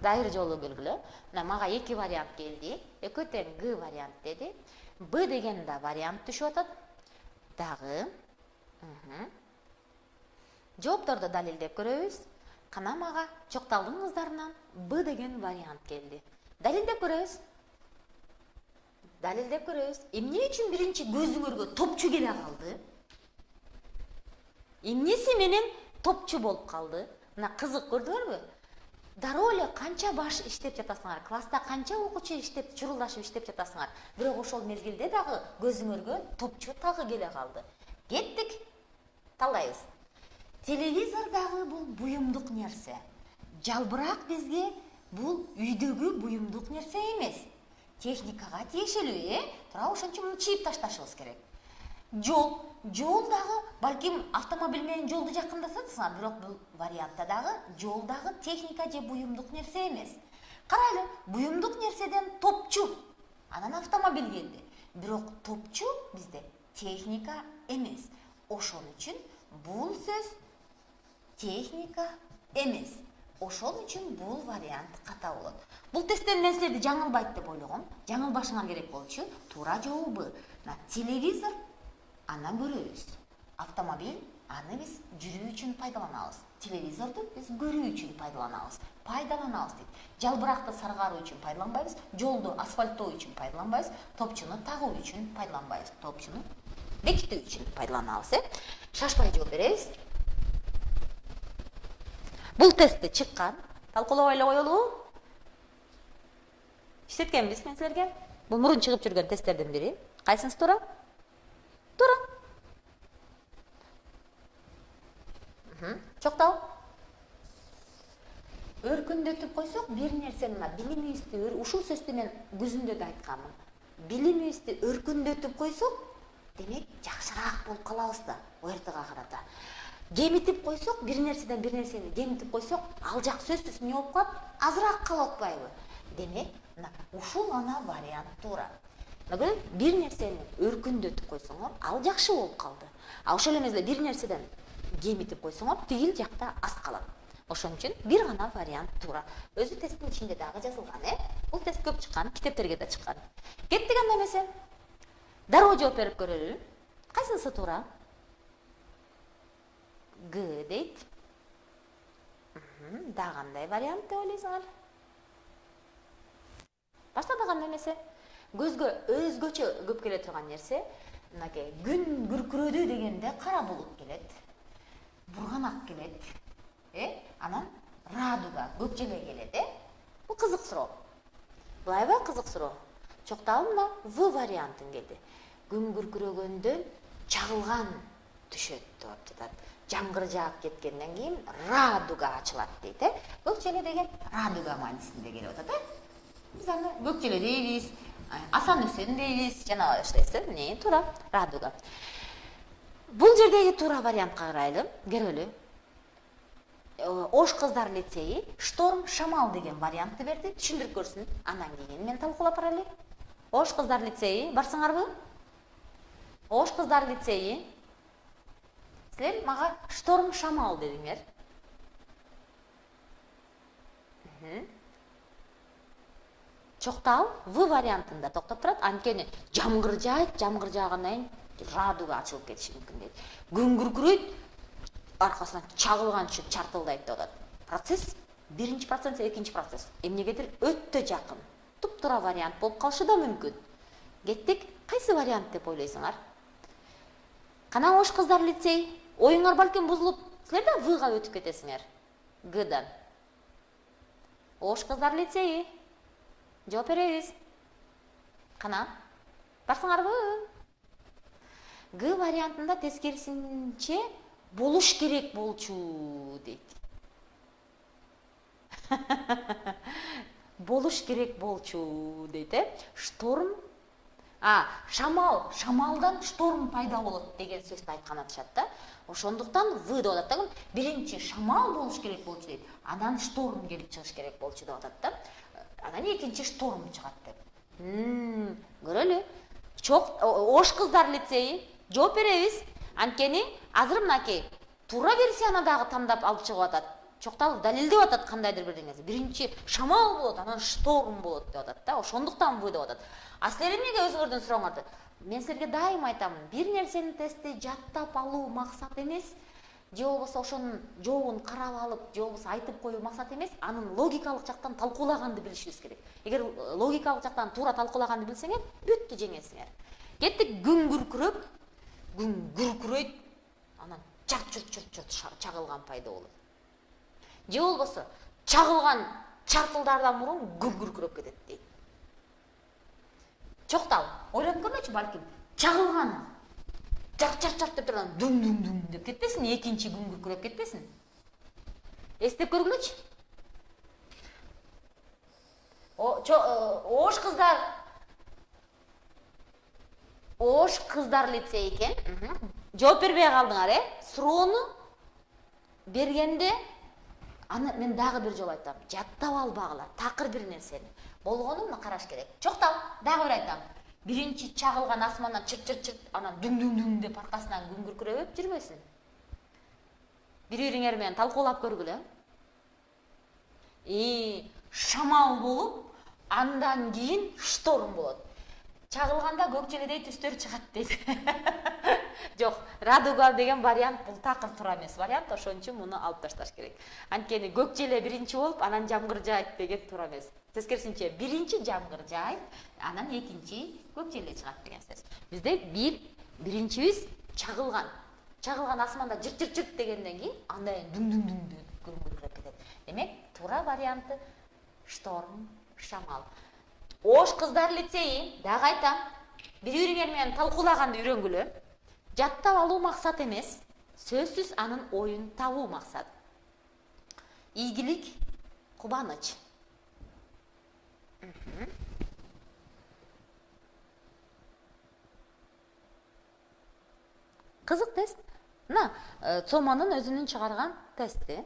Дайыр жолу келгүлө. Мына мага эки вариант келди. Экөө тең Г вариант деди. Б деген да вариант түшүп атат. Дагы. Жоопторду далилдеп көрөбүз. Кана мага Чокталдын кыздарынан Б деген вариант келди. Далилдеп көрөбүз. Далилдеп көрөбүз. Эмне үчүн биринчи көзүңөргө топчу келе калды? Эмнеси менен топчу болуп калды? Мына кызык, көрдүңөрбү? Дароо эле канча баш иштеп жатасыңар, класста канча окуучу иштеп, чурулдашып иштеп жатасыңар. Бирок ошол мезгилде дагы көзүңөргө топчу тагы келе калды. Кеттик. Талдайбыз. Телевизор дагы бул буюмдук нерсе. Жалбырак бизге бул үйдөгү буюмдук нерсе эмес. Техникага тиешелүү, тура ошон үчүн муну чийип ташташыбыз керек. Жол дагы балким автомобиль менен жолду жакындатасыңар, бирок бул вариантта дагы жол дагы техника же буюмдук нерсе эмес. Карайлы, буюмдук нерседен топчу, анан автомобиль келди. Бирок топчу бизде техника эмес. Ошон үчүн бул сөз техника эмес. Ошон үчүн бул вариант ката болот. Бул тесттен мен силерди жаңылбайт деп ойлогом. Жаңылбашыңар керек болчу. Туура жообу телевизор, анан көрөбүз. Автомобиль, аны биз жүрүү үчүн пайдаланабыз. Телевизорду биз көрүү үчүн пайдаланабыз. Дейт. Жалбыракты саргаруу үчүн пайдаланбайбыз, жолду асфальттоо үчүн пайдаланбайбыз, топчуну тагуу үчүн пайдаланбайбыз. Топчуну бекитүү үчүн пайдаланабыз, Шашпай жооп беребиз. Бул тестти чыккан, талкуулабай эле коелубу? Иштеткенбиз мен силерге. Бул мурун чыгып жүргөн тесттердин бири. Кайсынысы туура? Туура. Чоктал. Өркүндөтүп койсок, бир нерсени билимибизди ушул сөздү мен күзүндө да айтканмын. Билимибизди өркүндөтүп койсок, демек жакшыраак болуп калабыз да, ОРТга карата. Кемитип койсок, бир нерседен бир нерсени кемитип койсок, ал жак сөзсүз эмне болуп калат? Азыраак калып атпайбы? Демек, ушул гана вариант туура. Бир нерсени өркүндөтүп койсоңор, ал жакшы болуп калды. Ошол эле бир нерседен кемитип койсоңор, тигил жакта аз калат. Ошон үчүн бир гана вариант туура. Өзү тесттин ичинде дагы жазылган, Бул тест көп чыккан, китептерге да чыккан. Кеттик анда эмесе. Дароо жооп берип көрөлү. Кайсынысы туура? Г дейт. Да кандай вариант деп ойлойсуңар? Баштадык анда эмесе. Көзгө өзгөчө көп келе турган нерсе, мынакей күн күркүрөдү дегенде кара булут келет. Бурганак келет. Анан радуга көк желе келет, Бул кызык суроо. Булайбы кызык суроо? Чокталым В вариантын келди. Күн күркүрөгөндөн чагылган түшөт деп жатат. Жамгыр жаап кеткенден кийин радуга ачылат дейт, Көк желе деген радуга маанисинде келип атат, Биз аны көк желе дейбиз, асан үсөн дейбиз, жана оштой, эмне туура, радуга. Бул жердеги туура вариантка карайлы, көрөлү. Ош кыздар лицейи шторм шамал деген вариантты берди, түшүндүрүп көрсүн. Андан кийин мен талкуулап барайлы. Ош кыздар лицейи барсыңарбы? Ош кыздар лицейи. Силер мага шторм шамал дедиңер. Чоктал В вариантында токтоп турат. Анткени жамгыр жаайт, жамгыр жаагандан кийин радуга ачылып кетиши мүмкүн дейт. Күн күркүрөйт, аркасынан чагылган түшүп чартылдайт деп атат. Процесс биринчи процесс, экинчи процесс. Эмнегедир өтө жакын. Туп-туура вариант болуп калышы да мүмкүн. Кеттик, кайсы вариант деп ойлойсуңар? Кана Ош кыздар лицей? Оюңар балким бузулуп, силер да В-га өтүп кетесиңер. Г-дан. Ош кыздар лицейи. Жооп беребиз. Кана? Барсыңарбы? Г вариантында тескерисинче болуш керек болчу дейт. Болуш керек болчу дейт, Шторм, шамалдан шторм пайда болот деген сөздү айткан атышат да. Ошондуктан В деп атат да. Биринчи шамал болуш керек болчу дейт. Анан шторм келип чыгыш керек болчу деп атат да. Анан экинчи шторм чыгат деп. Көрөлү. Ош кыздар лицейи жооп беребиз. Анткени азыр мынакей туура версияны дагы тандап алып чыгып атат. Чокталып далилдеп атат кандайдыр бир нерсе. Биринчи шамал болот, анан шторм болот деп атат да. Ошондуктан В деп атат. А силер эмнеге өзүңөрдүн сурооңорду? Мен силерге дайыма айтамын, бир нерсени тестти жаттап алуу максат эмес, же болбосо ошонун жообун карап алып, же болбосо айтып коюу максат эмес, анын логикалык жактан талкуулаганды билишибиз керек. Эгер логикалык жактан туура талкуулаганды билсеңер, бүттү жеңесиңер. Кеттик, күн күркүрөйт, анан чарт чагылган пайда болот. Же болбосо чагылган чартылдардан мурун күн күркүрөп кетет дейт. Чоктал, ойлонуп көрмөчү балким, чагылган чак деп турган дүң деп кетпесин, экинчи күңгүркүрөп кетпесин. Эстеп көргүлөчү. Ош кыздар лицей экен. Жооп бербей калдыңар, суроону бергенде аны мен дагы бир жолу айтам. Жаттап албагыла, такыр бир нерсени. Болгонун караш керек. Жоктал, дагы бир айтам. Биринчи чагылган асмандан чырт, анан дүң деп аркасынан күңгүркүрөп жүрбөсүн. Бири-бириңер менен талкуулап көргүлө. Шамал болуп, андан кийин шторм болот. Чагылганда көкчеледей түстөр чыгат дейт. Жок, радуга деген вариант бул такыр туура эмес вариант, ошон үчүн муну алып ташташ керек. Анткени көкчеле биринчи болуп, анан жамгыр жаайт деген туура эмес. Тескерисинче, биринчи жамгыр жаайт, анан экинчи көкчеле чыгат деген сөз. Бизде биринчибиз чагылган асманда жырт дегенден кийин андай дүң деп күңгүркүрөп кетет. Демек, туура варианты шторм, шамал. Ош кыздар лицейи, дагы айтам, бири-бириңер менен талкуулаганды үйрөнгүлө. Жаттап алуу максат эмес, сөзсүз анын оюн табуу максат. Ийгилик, кубаныч. Кызык тест. Мына Цоманын өзүнүн чыгарган тести.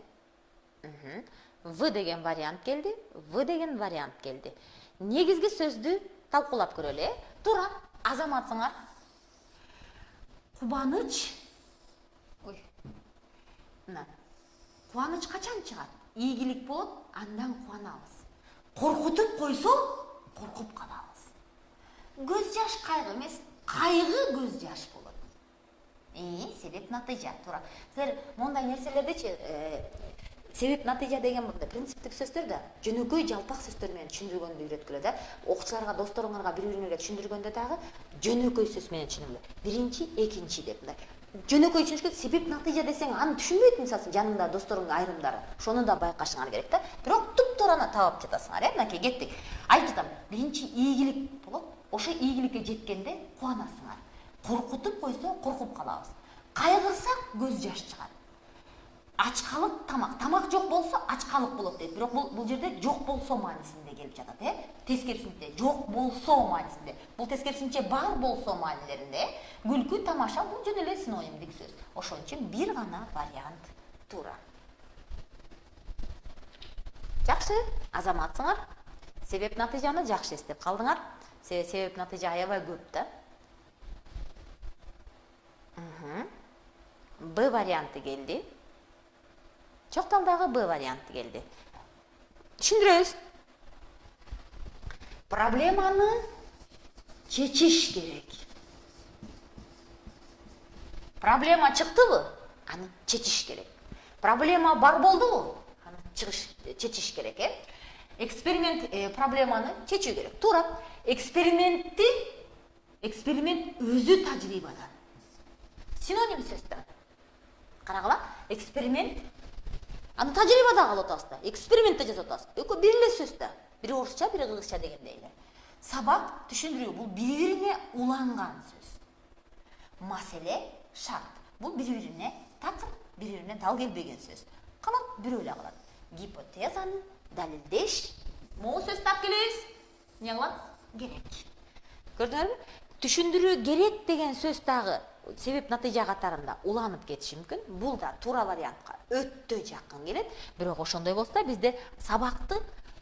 В деген вариант келди, В деген вариант келди. Негизги сөздү талкуулап көрөлү, Туура, азаматсыңар. Кубаныч. Мына. Кубаныч качан чыгат? Ийгилик болот, андан кубанабыз. Коркутуп койсо, коркуп калабыз. Көз жаш кайгы эмес, кайгы көз жаш болот. Себеп натыйжа, туура. Силер мондай нерселердичи себеп натыйжа деген принциптик сөздөр да жөнөкөй жалпак сөздөр менен түшүндүргөндү үйрөткүлө да. Окуучуларга, досторуңарга, бири-бириңерге түшүндүргөндө дагы жөнөкөй сөз менен түшүндүргүлө. Биринчи, экинчи деп мындай. Жөнөкөй түшүнүшкө себеп натыйжа десең, аны түшүнбөйт мисалы жаныңда досторуң айрымдары. Ошону да байкашыңар керек да. Бирок туп-туураны таап жатасыңар, Мынакей кеттик. Айтып жатам, биринчи ийгилик болот. Ошо ийгиликке жеткенде кубанасыңар. Коркутуп койсо, коркуп калабыз. Кайгырсак, көз жаш чыгат. Ачкалык тамак жок болсо ачкалык болот дейт. Бирок бул жерде жок болсо маанисинде келип жатат, Тескерисинче жок болсо маанисинде. Бул тескерисинче бар болсо маанилеринде. Күлкү, тамаша бул жөн эле синонимдик сөз. Ошон үчүн бир гана вариант туура. Жакшы, азаматсыңар. Себеп натыйжаны жакшы эстеп калдыңар. Себеп натыйжа аябай көп да. Б варианты келди. Чокталдагы Б варианты келди. Түшүндүрөбүз. Проблеманы чечиш керек. Проблема чыктыбы? Аны чечиш керек. Проблема бар болдубу? Аны чечиш керек, Эксперимент проблеманы чечүү керек. Туура. Эксперимент өзү тажрыйбадан. Синоним сөз да. Карагыла, эксперимент аны тажрыйбада кылып атабыз да. Экспериментте жасап атабыз. Экөө бир эле сөз да. Бири орусча, бири кыргызча дегендей эле. Сабак, түшүндүрүү бул бири-бирине уланган сөз. Маселе, шарт. Бул бири-бирине такыр, бири-бирине дал келбеген сөз. Калат, бирөө эле калат. Гипотезаны далилдеш. Могу сөз тап келебиз? Эмне кылат? Керек. Көрдүңөрбү? Түшүндүрүү керек деген сөз дагы себеп натыйжа катарында уланып кетиши мүмкүн. Бул да туура вариантка өтө жакын келет. Бирок ошондой болсо бизде сабакты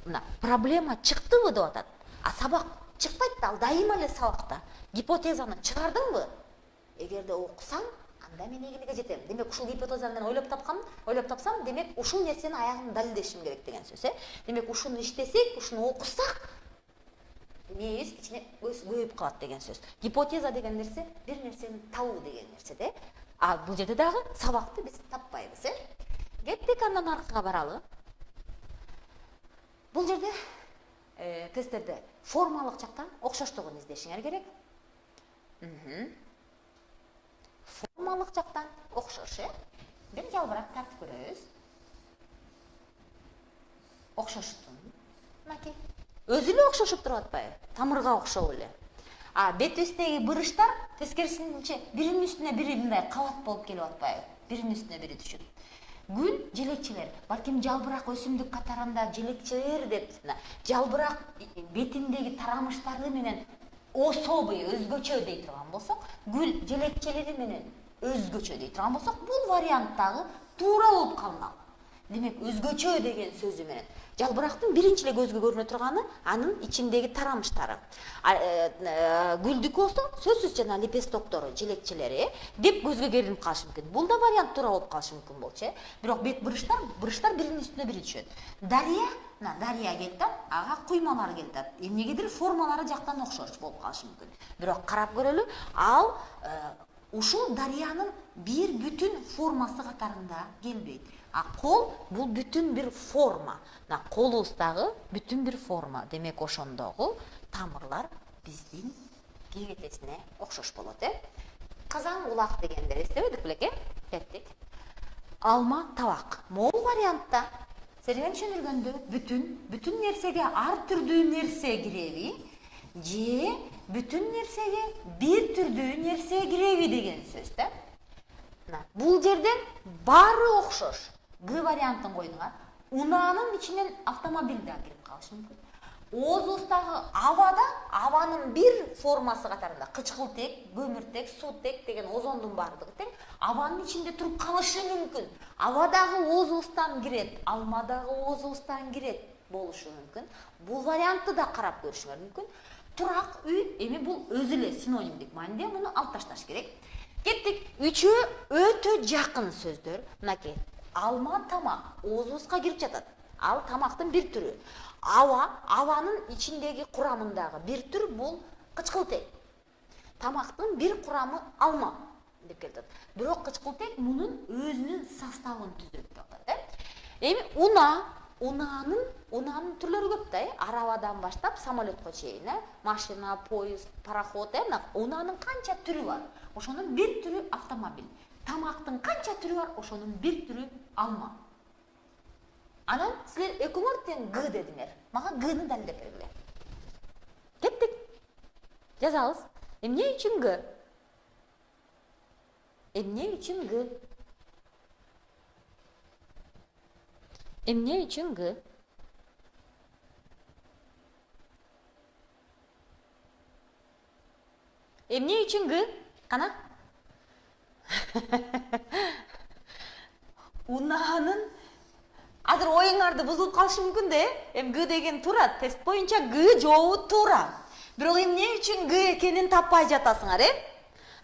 мына проблема чыктыбы деп атат. А сабак чыкпайт да, ал дайыма эле сабакта. Гипотезаны чыгардыңбы? Эгерде окусаң, анда мен ийгиликке жетем. Демек ушул гипотезаны мен ойлоп тапсам, демек ушул нерсени аягын далилдешим керек деген сөз, Демек ушуну иштесек, ушуну окусак, эмебиз кичине көбөйүп калат деген сөз. Гипотеза деген нерсе бир нерсени табуу деген нерсе, А бул жерде дагы сабакты биз таппайбыз, Кеттик андан аркага баралы. Бул жерде тесттерде формалык жактан окшоштугун издешиңер керек. Формалык жактан окшош, Бир жалбырак тартып көрөбүз. Окшоштун. Мынакей. Өзү эле окшошуп туруп атпайбы? Тамырга окшоп эле. бет үстүндөгү бырыштар тескерисинче биринин үстүнө бири мындай кабат болуп келип атпайбы? Биринин үстүнө бири түшүп. Гүл желекчелер, балким жалбырак өсүмдүк катарында желекчелер деп, жалбырак бетиндеги тарамыштары менен особый, өзгөчө дей турган болсок, гүл желекчелери менен өзгөчө дей турган болсок, бул варианттагы туура болуп калмак. Демек, өзгөчө деген сөзү менен жалбырактын биринчи эле көзгө көрүнө турганы анын ичиндеги тарамыштары. Гүлдүк болсо сөзсүз жана лепестоктору, желекчелери деп көзгө көрүнүп калышы мүмкүн. Бул да вариант туура болуп калышы мүмкүн болчу. Бирок бет бырыштар биринин үстүнө бири түшөт. Дария келтат, ага куймалар келтат. Эмнегедир формалары жактан окшош болуп калышы мүмкүн. Бирок карап көрөлү, ал ушул дарыянын бир бүтүн формасы катарында келбейт. Кол бул бүтүн бир форма. Колубуздагы бүтүн бир форма. Демек, ошондогу тамырлар биздин кебетесине окшош болот, Казан кулак дегендер эстебедик белеке? Кеттик. Алма табак. Могул вариантта серген түшүндүргөндө бүтүн нерсеге ар түрдүү нерсе киреби же бүтүн нерсеге бир түрдүү нерсе киреби деген сөз, Бул жерден баары окшош. Г вариантын койдуңар. Унаанын ичинен автомобиль да кирип калышы мүмкүн. Оозубуздагы аванын бир формасы катарында кычкылтек, көмүртек, суутек деген озондун баардыгы тең аванын ичинде туруп калышы мүмкүн. Авадагы оозубуздан кирет, алмадагы оозубуздан кирет болушу мүмкүн. Бул вариантты да карап көрүшүңөр мүмкүн. Турак үй, эми бул өзү эле синонимдик мааниде, муну алып ташташ керек. Кеттик, үчөө өтө жакын сөздөр. Мынакей, алма тамак оозубузга кирип жатат. Ал тамактын бир түрү. Аванын ичиндеги курамындагы бир түр бул кычкылтек. Тамактын бир курамы алма деп келет. Бирок кычкылтек мунун өзүнүн составын түзөт деп атат, Эми унаанын түрлөрү көп да, арабадан баштап самолетко чейин, машина, поезд, пароход, унаанын канча түрү бар. Ошонун бир түрү автомобиль. Тамактын канча түрү бар, ошонун бир түрү алма. Анан силер экөөңөр тең Г дедиңер. Мага Гны далилдеп бергиле. Кеттик. Жазабыз. Эмне үчүн Г? Эмне үчүн Г? Эмне үчүн Г? Эмне үчүн Г? Кана? Унаанын азыр оюңарды бузулуп калышы мүмкүн да, Г деген туура, тест боюнча Г жообу туура. Бирок эмне үчүн Г экенин таппай жатасыңар,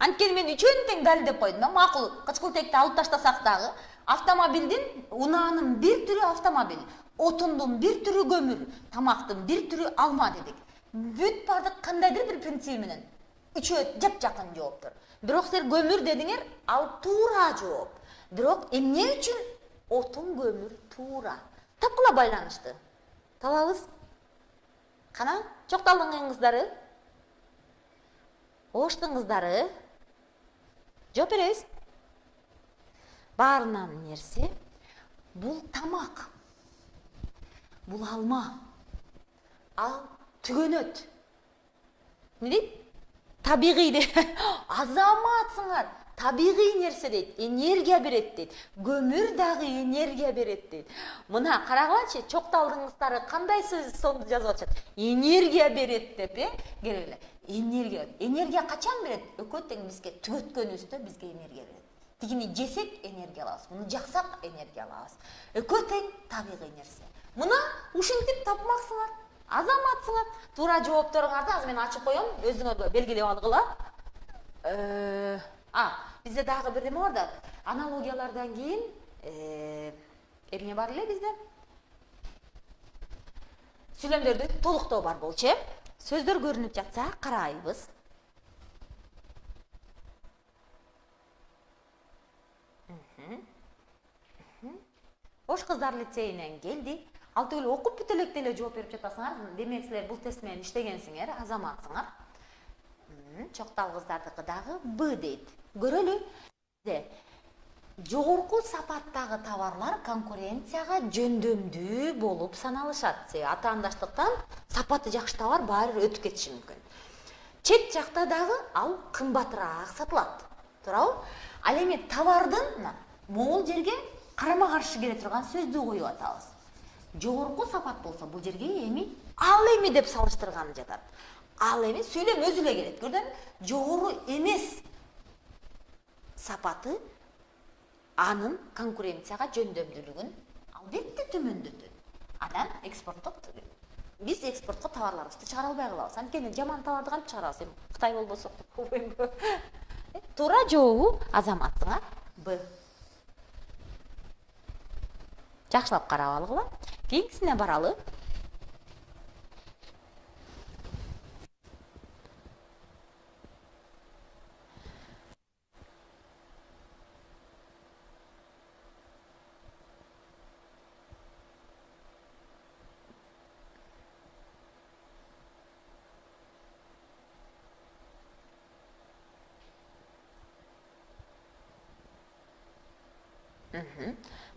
Анткени мен үчөөнү тең далилдеп койдум, макул, кычкылтекти алып таштасак дагы, автомобилдин унаанын бир түрү автомобиль, отундун бир түрү көмүр, тамактын бир түрү алма дедик. Бүт бардык кандайдыр бир принциби менен үчөө жапжакын жооптор. Бирок силер көмүр дедиңер, ал туура жооп. Бирок эмне үчүн отун көмүр туура? Тапкыла байланышты. Табабыз. Кана, чокталдың кыздары? Оштун кыздары? Жооп беребиз. Баарынан нерсе, бул тамак. Бул алма. Ал түгөнөт. Не дейт? Табигый дейт. Азаматсыңар. Табигый нерсе дейт. Энергия берет дейт. Көмүр дагы энергия берет дейт. Мына карагылачы, чокталдың кыздары кандай сөз сонду жазып атышат? Энергия берет деп, келгиле. Энергия качан берет? Экөө тең бизге түгөткөнүбүздө бизге энергия берет. Тигини жесек энергия алабыз, муну жаксак энергия алабыз. Экөө тең табигый нерсе. Мына ушинтип тапмаксыңар, азаматсыңар. Туура жоопторуңарды азыр мен ачып коем, өзүңөргө белгилеп алгыла. Бизде дагы бир неме бар да, аналогиялардан кийин эмне бар эле бизде? Сүйлөмдөрдү толуктоо бар болчу, Сөздөр көрүнүп жатса карайбыз. Ош кыздар лицейинен келди. Ал түгүл окуп бүт электе эле жооп берип жатасыңар. Демек силер бул тест менен иштегенсиңер, азаматсыңар. Чоктал кыздардыкы дагы Б дейт. Көрөлү. Жогорку сапаттагы товарлар конкуренцияга жөндөмдүү болуп саналышат. Атаандаштыктан сапаты жакшы товар баары өтүп кетиши мүмкүн. чет жакта дагы ал кымбатыраак сатылат. Туурабы? Ал эми товардын могул жерге карама каршы келе турган сөздү коюп атабыз. Жогорку сапат болсо бул жерге эми ал эми деп салыштырганы жатат. Ал эми сүйлөм өзү эле келет. Көрдүңбү? Жогору эмес сапаты анын конкуренцияга жөндөмдүүлүгүн албетте төмөндөтөт. Анан биз экспортко товарларыбызды чыгара албай калабыз. Анткени жаман товарды кантип чыгарабыз? Эми Кытай болбосо болбойбу? Туура жообу азаматсыңар Б. Жакшылап карап алгыла. Кийинкисине баралы.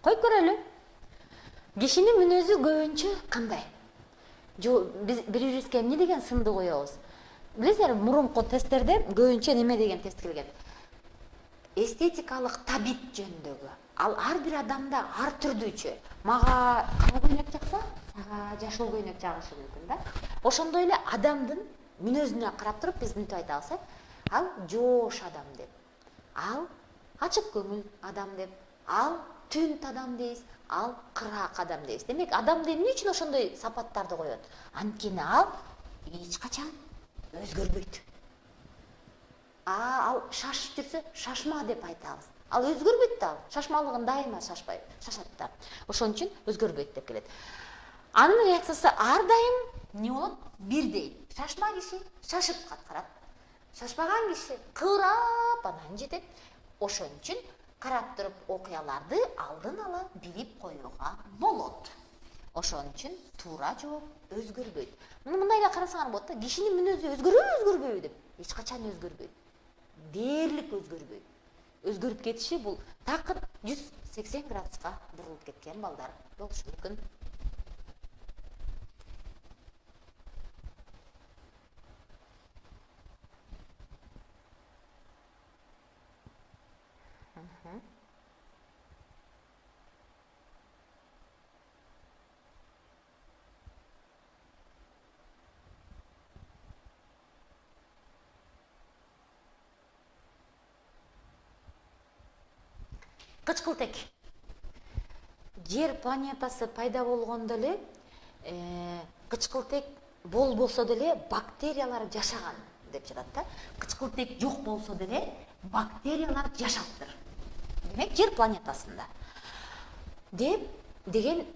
Кой көрөлү. Кишинин мүнөзү көбүнчө кандай? Биз бири-бирибизге эмне деген сынды коебуз? Билесиңер, мурунку тесттерде көбүнчө неме деген тест келген? Эстетикалык табит жөнүндөгү. Ал ар бир адамда ар түрдүүчө. Мага кара көйнөк жакса, сага жашыл көйнөк жагышы мүмкүн да. Ошондой эле адамдын мүнөзүнө карап туруп биз мынтип айтабыз, ал жоош адам деп. Ал ачык көңүл адам деп. Ал түнт адам дейбиз, ал кыраак адам дейбиз. Демек, адамда эмне үчүн ошондой сапаттарды коет? Анткени ал эч качан өзгөрбөйт. Ал шашып жүрсө, шашма деп айтабыз. Ал өзгөрбөйт да, шашмалыгын дайыма шашат да. Ошон үчүн өзгөрбөйт деп келет. Анын реакциясы ар дайым не болот? Бирдей. Шашма киши шашып каткарат. Шашпаган киши кыйрап анан жетет. Ошон үчүн карап туруп окуяларды алдын ала билип коюуга болот. Ошон үчүн туура жооп өзгөрбөйт. Мындай эле карасаңар болот да, кишинин мүнөзү өзгөрбөйбү деп. Эч качан өзгөрбөйт. Дээрлик өзгөрбөйт. Өзгөрүп кетиши бул такыр 180 градуска бурулуп кеткен балдар болушу мүмкүн. Кычкылтек. Жер планетасы пайда болгондо эле кычкылтек болбосо деле бактериялар жашаган деп жатат да. Кычкылтек жок болсо деле бактериялар жашаптыр. Демек, жер планетасында деген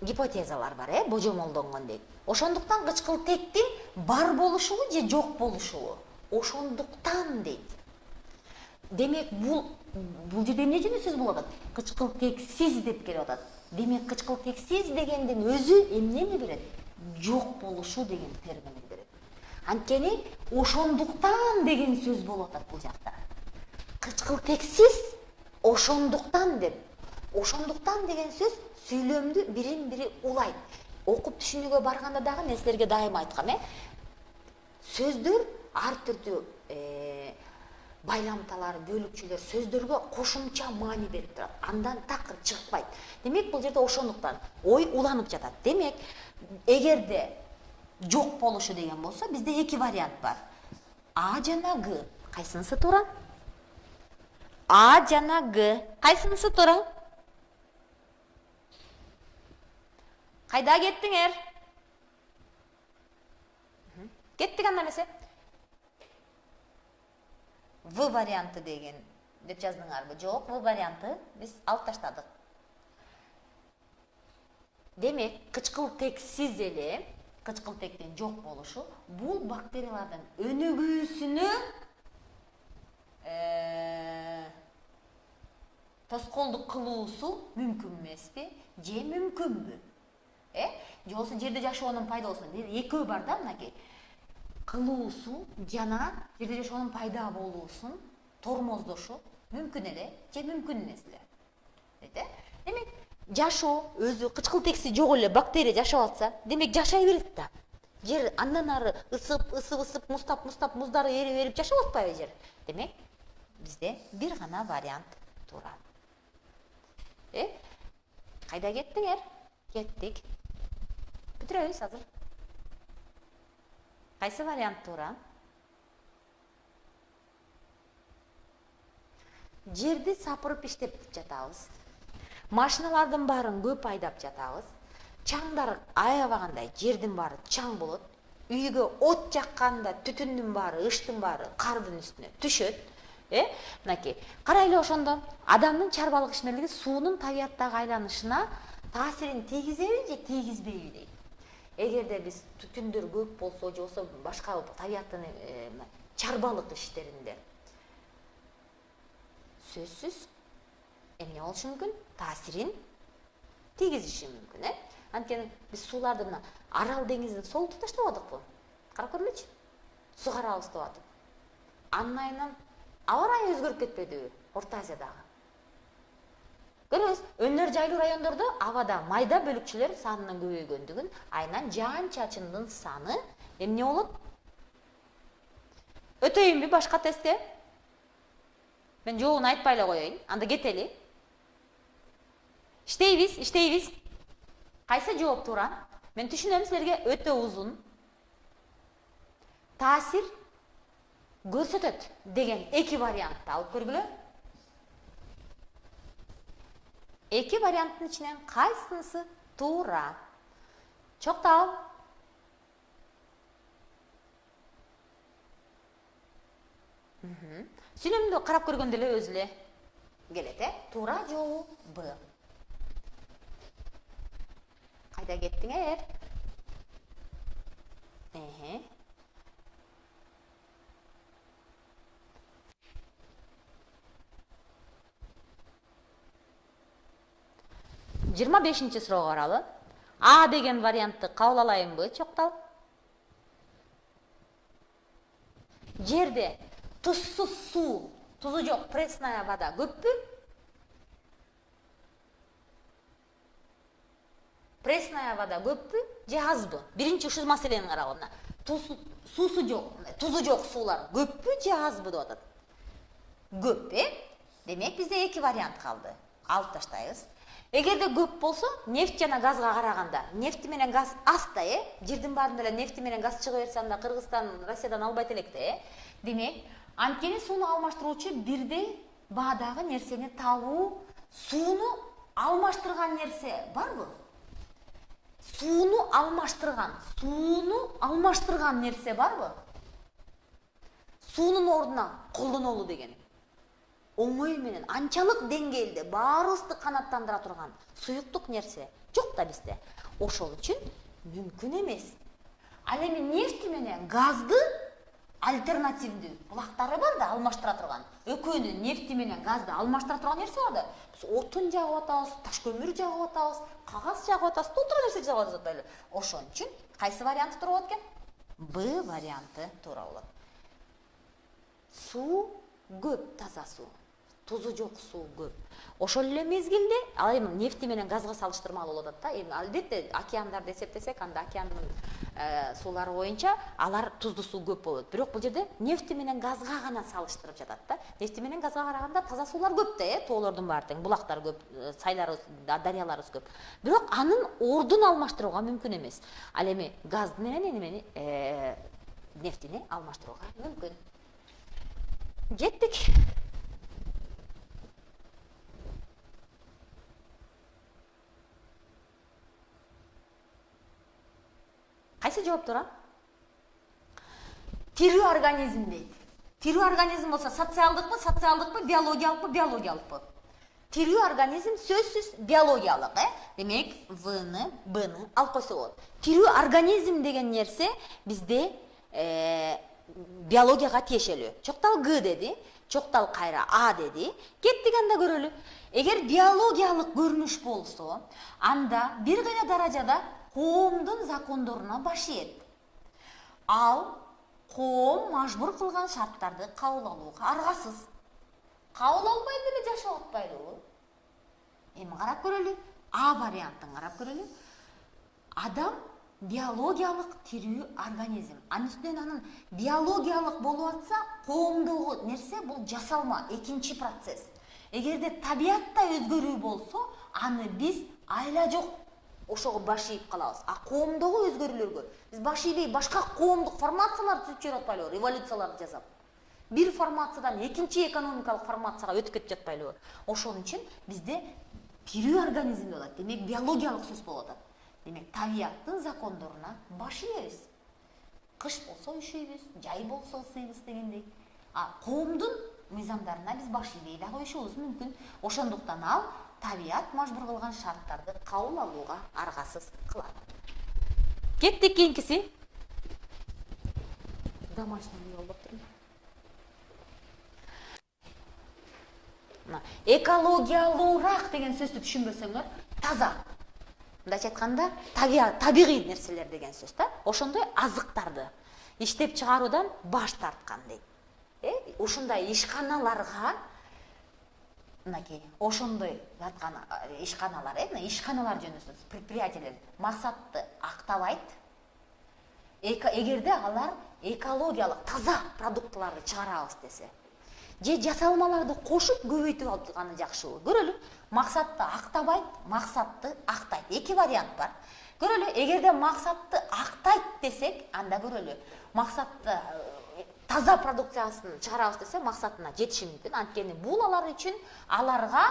гипотезалар бар, божомолдонгон дейт. Ошондуктан кычкылтектин бар болушуу же жок болушуу ошондуктан дейт. Демек, бул жерде эмне жөнүндө сөз болуп атат? Кычкылтексиз деп келип атат. Демек, кычкылтексиз дегендин өзү эмнени берет? Жок болушу деген терминди берет. Анткени ошондуктан деген сөз болуп атат бул жакта. Кычкылтексиз ошондуктан деп. Ошондуктан деген сөз сүйлөмдү бирин-бири улайт. Окуп түшүнүүгө барганда дагы мен силерге дайыма айткам, сөздөр ар түрдүү байламталар, бөлүкчөлөр сөздөргө кошумча маани берип турат. Андан такыр чыкпайт. Демек, бул жерде ошондуктан ой уланып жатат. Демек, эгерде жок болушу деген болсо, бизде эки вариант бар. А жана Г. Кайсынысы туура? А жана Г. Кайсынысы туура? Кайда кеттиңер? Кеттик анда эмесе. В варианты деген деп жаздыңарбы? Жок, В варианты биз алып таштадык. Демек, кычкылтексиз эле, кычкылтектин жок болушу бул бактериялардын өнүгүүсүнө тоскоолдук кылуусу мүмкүн эмеспи же мүмкүнбү? Же болбосо жерде жашоонун пайда болуусу экөө бар да, мынакей. Кылуусу жана жерде жашоонун пайда болуусун тормоздошу мүмкүн эле же мүмкүн эмес эле. Демек, жашоо өзү кычкылтекси жок эле бактерия жашап атса, демек жашай берет да. Жер андан ары ысып муздары ерип жашап атпайбы жер. Демек, бизде бир гана вариант турат. Кайда кеттиңер? Кеттик. Бүтүрөбүз азыр. Кайсы вариант туура? Жерди сапырып иштеп жатабыз. Машиналардын баарын көп айдап жатабыз. Чаңдар аябагандай жердин баары чаң болот. Үйгө от жакканда түтүндүн баары, ыштын баары кардын үстүнө түшөт. Мынакей, карайлы ошондо адамдын чарбалык ишмерлиги суунун табияттагы айланышына таасирин тийгизеби же тийгизбейби дейт. Эгерде биз түтүндөр көп болсо, же болсо башка табияттын чарбалык иштеринде сөзсүз эмне болушу мүмкүн? Таасирин тийгизиши мүмкүн, Анткени биз сууларды мына Арал деңизин сол туташтап атыкпы? Карап көрүлүчү. Суу карабыз деп атып. Анын айынан аба ырайы өзгөрүп кетпедиби? Орто Азиядагы. Көрөбүз, өнөр жайлуу райондордо абада майда бөлүкчөлөр санынын көбөйгөндүгүн, айынан жаан чачындын саны эмне болот? Өтөйүнбү башка тестке? Мен жообун айтпай эле коеюн, анда кетели. Иштейбиз. Кайсы жооп туура? Мен түшүнөм, силерге өтө узун. Таасир көрсөтөт деген эки вариантты алып көргүлө. Эки варианттын ичинен кайсынысы туура? Чоктал. Сүйлөмдү карап көргөндө эле өзү эле келет, Туура жообу Б. Кайда кеттиңер? 25-ci суроого каралы. А деген вариантты кабыл алайынбы, чоктал? Жерде тузсуз суу, тузу жок пресная вода көппү? Пресная вода көппү же азбы? Биринчи ушул маселени карагыла. Суусу жок, тузу жок суулар көппү же азбы деп атат? Көп, Демек бизде эки вариант калды. Алып таштайбыз. Эгерде көп болсо, нефть жана газга караганда, нефть менен газ аста, жердин баарында эле нефть менен газ чыга берсе, анда Кыргызстан, Россиядан албайт электе, Демек, анткени сууну алмаштыруучу бирдей баадагы нерсени табуу, сууну алмаштырган нерсе барбы? Сууну алмаштырган нерсе барбы? Суунун ордуна колдонолу деген. Оңой менен анчалык деңгээлде баарыбызды канаттандыра турган суюктук нерсе жок да бизде. Ошол үчүн мүмкүн эмес. Ал эми нефть менен газды альтернативдүү булактары бар да алмаштыра турган. Экөөнү нефть менен газды алмаштыра турган нерсе бар да. Биз отун жагып атабыз, таш көмүр жагып атабыз, кагаз жагып атабыз, толтура нерсе жагып атабыз. Ошон үчүн кайсы варианты туура болот экен? Б варианты туура болот. Суу көп, таза суу. Тузу жок суу көп. Ошол эле мезгилде, ал эми нефть менен газга салыштырмалуу болот да. Эми албетте океандарды эсептесек, анда океандын суулары боюнча алар тузду суу көп болот. Бирок бул жерде нефть менен газга гана салыштырып жатат да. Нефть менен газга караганда таза суулар көп да, тоолордун баары тең, булактар көп, сайларыбыз, дарыяларыбыз көп. Бирок анын ордун алмаштырууга мүмкүн эмес. Ал эми газ менен эмени нефтини алмаштырууга мүмкүн. Кеттик. Кайсы жооп туура? Тирүү организм дейт. Тирүү организм болсо социалдыкпы, биологиялыкпы? Тирүү организм сөзсүз биологиялык, Демек, В-ны, Б-ны алып койсо болот. Тирүү организм деген нерсе бизде биологияга тиешелүү. Чоктал Г деди, чоктал кайра А деди. Кеттик анда көрөлү. Эгер биологиялык көрүнүш болсо, анда бир гана даражада коомдун закондоруна баш ийет. Ал коом мажбур кылган шарттарды кабыл алууга аргасыз. Кабыл албай деле жашап атпайбы? Эми карап көрөлү. А вариантын карап көрөлү. Адам биологиялык тирүү организм. Анын үстүнөн анын биологиялык болуп атса, коомдогу нерсе бул жасалма, экинчи процесс. Эгерде табиатта өзгөрүү болсо, аны биз айла жок ошого баш ийип калабыз. А коомдогу өзгөрүүлөргө биз баш ийбей башка коомдук формациялар түзүп чыгып атпайлыбы, революцияларды жасап. Бир формациядан экинчи экономикалык формацияга өтүп кетип жатпайлыбы. Ошон үчүн бизде тирүү организм болот. Демек биологиялык сөз болот. Демек табиаттын закондоруна баш ийебиз. Кыш болсо üşөйбүз, жай болсо ысыйбыз дегендей. А коомдун мыйзамдарына биз баш ийбей дагы üşөбүз мүмкүн. Ошондуктан ал табият мажбур кылган шарттарды кабыл алууга аргасыз кылат. Кеттик кийинкиси. Домашний болуп туруп. Экологиялуураак деген сөздү түшүнбөсөңөр, таза. Мындайча айтканда, табигый нерселер деген сөз да. Ошондой азыктарды иштеп чыгаруудан баш тарткан дейт. Ушундай ишканаларга мынакей ошондой жаткан ишканалар, ишканалар жөнүндө предприятиелер максатты актабайт. Эгерде алар экологиялык таза продуктыларды чыгарабыз десе, же жасалмаларды кошуп көбөйтүп алганы жакшыбы? Көрөлү, максатты актабайт, максатты актайт. Эки вариант бар. Көрөлү, эгерде максатты актайт десек, анда көрөлү, максатты таза продукциясын чыгарабыз десе, максатына жетиши мүмкүн. Анткени бул алар үчүн аларга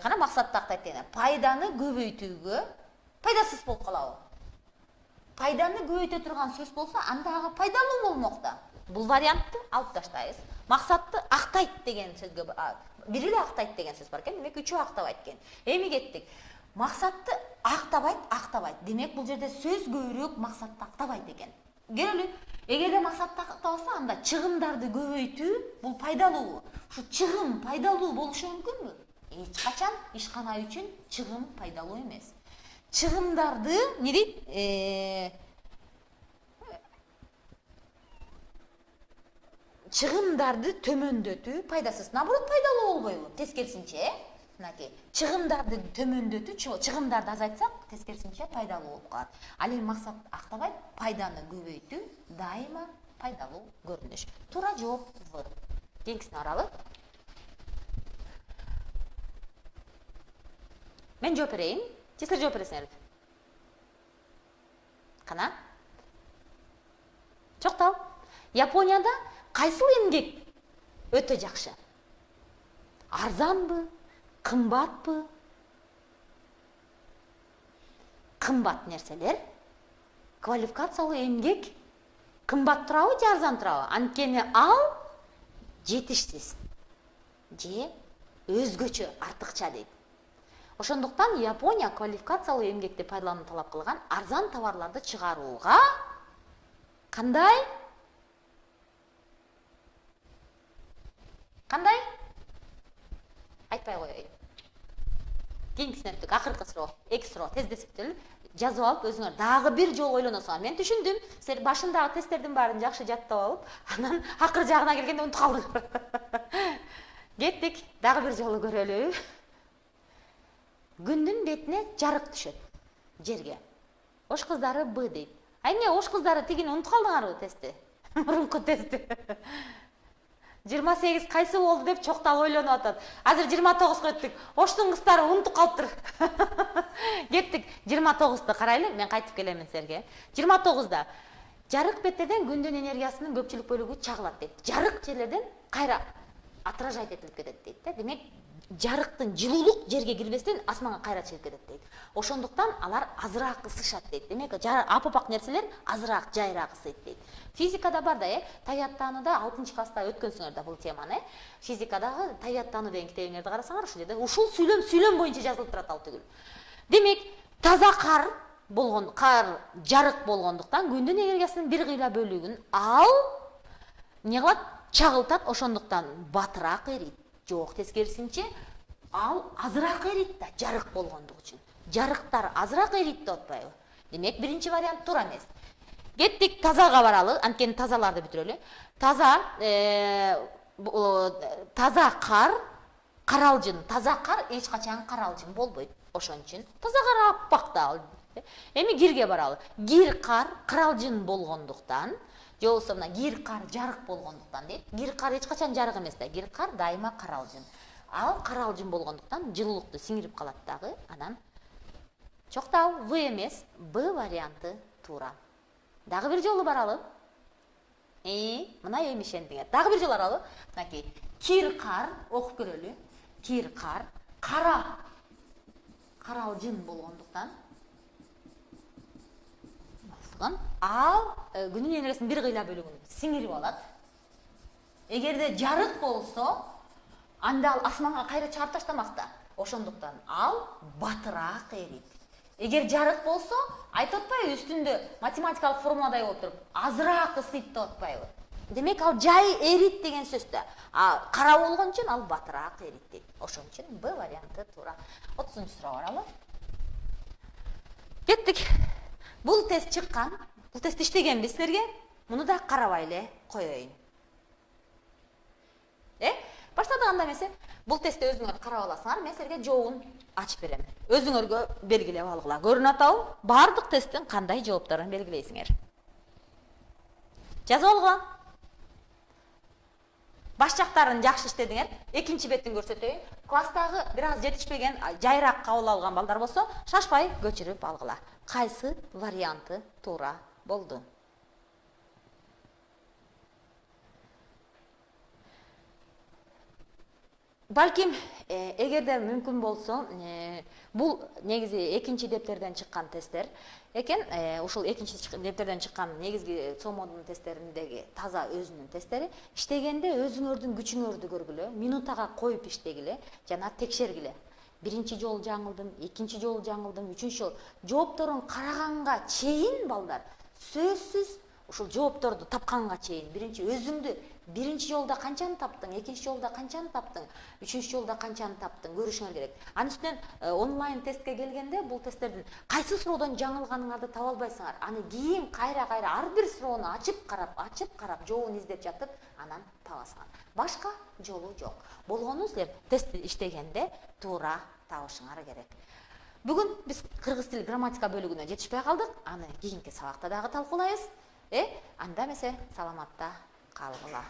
кана максатты актайт деген пайданы көбөйтүүгө пайдасыз болуп калабы? Пайданы көбөйтө турган сөз болсо, анда ага пайдалуу болмок да. Бул вариантты алып таштайбыз. Максатты актайт деген сөзгө бири эле актайт деген сөз бар экен. Демек үчөө актабайт экен. Эми кеттик. Максатты актабайт. Демек бул жерде сөз көбүрөөк максатты актабайт экен. Көрөлү, эгерде максатты актабаса, анда чыгымдарды көбөйтүү бул пайдалуу. Ушу чыгым пайдалуу болушу мүмкүнбү? Эч качан ишкана үчүн чыгым пайдалуу эмес. Чыгымдарды не дейт? Чыгымдарды төмөндөтүү пайдасыз. Наоборот пайдалуу болбойбу? Тескерисинче, мынакей, чыгымдарды төмөндөтүү, чыгымдарды азайтсак, тескерисинче пайдалуу болуп калат. Ал эми максат актабайт, пайданы көбөйтүү дайыма пайдалуу көрүнүш. Туура жооп В. Кийинкисине баралы. Мен жооп берейин. Силер жооп бересиңер. Кана? Чоктол. Японияда кайсыл эмгек өтө жакшы? Арзанбы? Кымбатпы? Кымбат нерселер, квалификациялуу эмгек кымбат турабы же арзан турабы? Анткени ал жетишсиз же өзгөчө артыкча дейт. Ошондуктан Япония квалификациялуу эмгекти пайдаланууну талап кылган арзан товарларды чыгарууга кандай? Кандай? Айтпай коеюн. Кийинкисине өттүк, акыркы суроо, эки суроо, тездесиптелип жазып алып, өзүңөр дагы бир жолу ойлоносуңар. Мен түшүндүм, силер башындагы тесттердин баарын жакшы жаттап алып, анан акыр жагына келгенде унутуп калдыңар. Кеттик, дагы бир жолу көрөлү. Күндүн бетине жарык түшөт жерге. Ош кыздары Б дейт. Эмне ош кыздары тигини унутуп калдыңарбы тестти? Мурунку тестти. 28 кайсы болду деп чоктал ойлонуп атат. Азыр 29 өттүк. Оштун кыздары унутуп калыптыр. Кеттик, 29-ду карайлы, мен кайтып келемин силерге. 29-да жарык беттерден күндүн энергиясынын көпчүлүк бөлүгү чагылат дейт. Жарык жерлерден кайра отражать этилип кетет дейт. Демек, жарыктын жылуулук жерге кирбестен асманга кайра чыгып кетет дейт. Ошондуктан алар азыраак ысышат дейт. Демек, апапак нерселер азыраак, жайыраак ысыйт дейт. Физикада бар да, табиаттанууда 6-класста өткөнсүңөр да бул теманы. Физикадагы табиаттануу деген китебиңерди карасаңар, ушул жерде ушул сүйлөм боюнча жазылып турат ал түгүл. Демек, таза кар жарык болгондуктан күндүн энергиясынын бир кыйла бөлүгүн ал эмне кылат? Чагылтат, ошондуктан батыраак эрийт. Жок, тескерисинче ал азыраак эрийт да, жарык болгондугу үчүн. Жарыктар азыраак эрийт деп атпайбы? Демек, биринчи вариант туура эмес. Кеттик тазага баралы, анткени тазаларды бүтүрөлү. Таза кар, каралжын. Таза кар эч качан каралжын болбойт. Ошон үчүн таза кар аппак да, Эми гирге баралы. Гир кар кыралжын болгондуктан, же болбосо мына гир кар жарык болгондуктан дейт. Гир кар эч качан жарык эмес да. Гир кар дайыма каралжын. Ал каралжын болгондуктан жылуулукту сиңирип калат дагы. Анан чоктау В эмес, Б варианты туура. Дагы бир жолу баралы. Мына эмишендиңер. Дагы бир жолу баралы. Мынакей кир кар окуп көрөлү. Кир кар каралжын болгондуктан ал күнүн энергиясынын бир кыйла бөлүгүн сиңирип алат. Эгерде жарык болсо, анда ал асманга кайра чыгарып таштамак да. Ошондуктан ал батыраак эрийт. Эгер жарык болсо, айтып атпайбы үстүндө математикалык формуладай болуп туруп, азыраак ысыйт деп атпайбы? Демек ал жай эрийт деген сөз да. Кара болгон үчүн ал батыраак эрийт дейт. Ошон үчүн Б варианты туура. 30-суроо баралы. Кеттик. Бул тест чыккан. Бул тест иштегенбиз силерге. Муну да карабай эле коеюн. Баштадык анда эмесе. Бул тестти өзүңөр карап аласыңар. Мен силерге жообун ачып берем. Өзүңөргө белгилеп алгыла. Көрүнүп атабы? Бардык тесттин кандай жоопторун белгилейсиңер. Жазып алгыла. Баш жактарын жакшы иштедиңер. Экинчи беттин көрсөтөйүн. Класстагы бир аз жетишпеген, жайраак кабыл алган балдар болсо, шашпай көчүрүп алгыла. Кайсы варианты туура болду? Балким, эгерде мүмкүн болсо, бул негизи экинчи дептерден чыккан тесттер экен. Ушул экинчи дептерден чыккан негизги ЦОМОдун тесттериндеги таза өзүнүн тесттери. Иштегенде өзүңөрдүн күчүңөрдү көргүлө, минутага коюп иштегиле жана текшергиле. Биринчи жолу жаңылдым, экинчи жолу жаңылдым, үчүнчү жолу. Жоопторун караганга чейин балдар, сөзсүз ушул жоопторду тапканга чейин биринчи жолда канчаны таптың, экинчи жолда канчаны таптың, үчүнчү жолда канчаны таптың көрүшүңөр керек. Анын үстүнөн онлайн тестке келгенде бул тесттердин кайсы суроодон жаңылганыңарды таба албайсыңар. Аны кийин кайра ар бир суроону ачып карап, жообун издеп жатып, анан табасыңар. Башка жолу жок. Болгону силер тест иштегенде туура табышыңар керек. Бүгүн биз кыргыз тил грамматика бөлүгүнө жетишпей калдык. Аны кийинки сабакта дагы талкуулайбыз. Анда эмесе саламатта калгыла.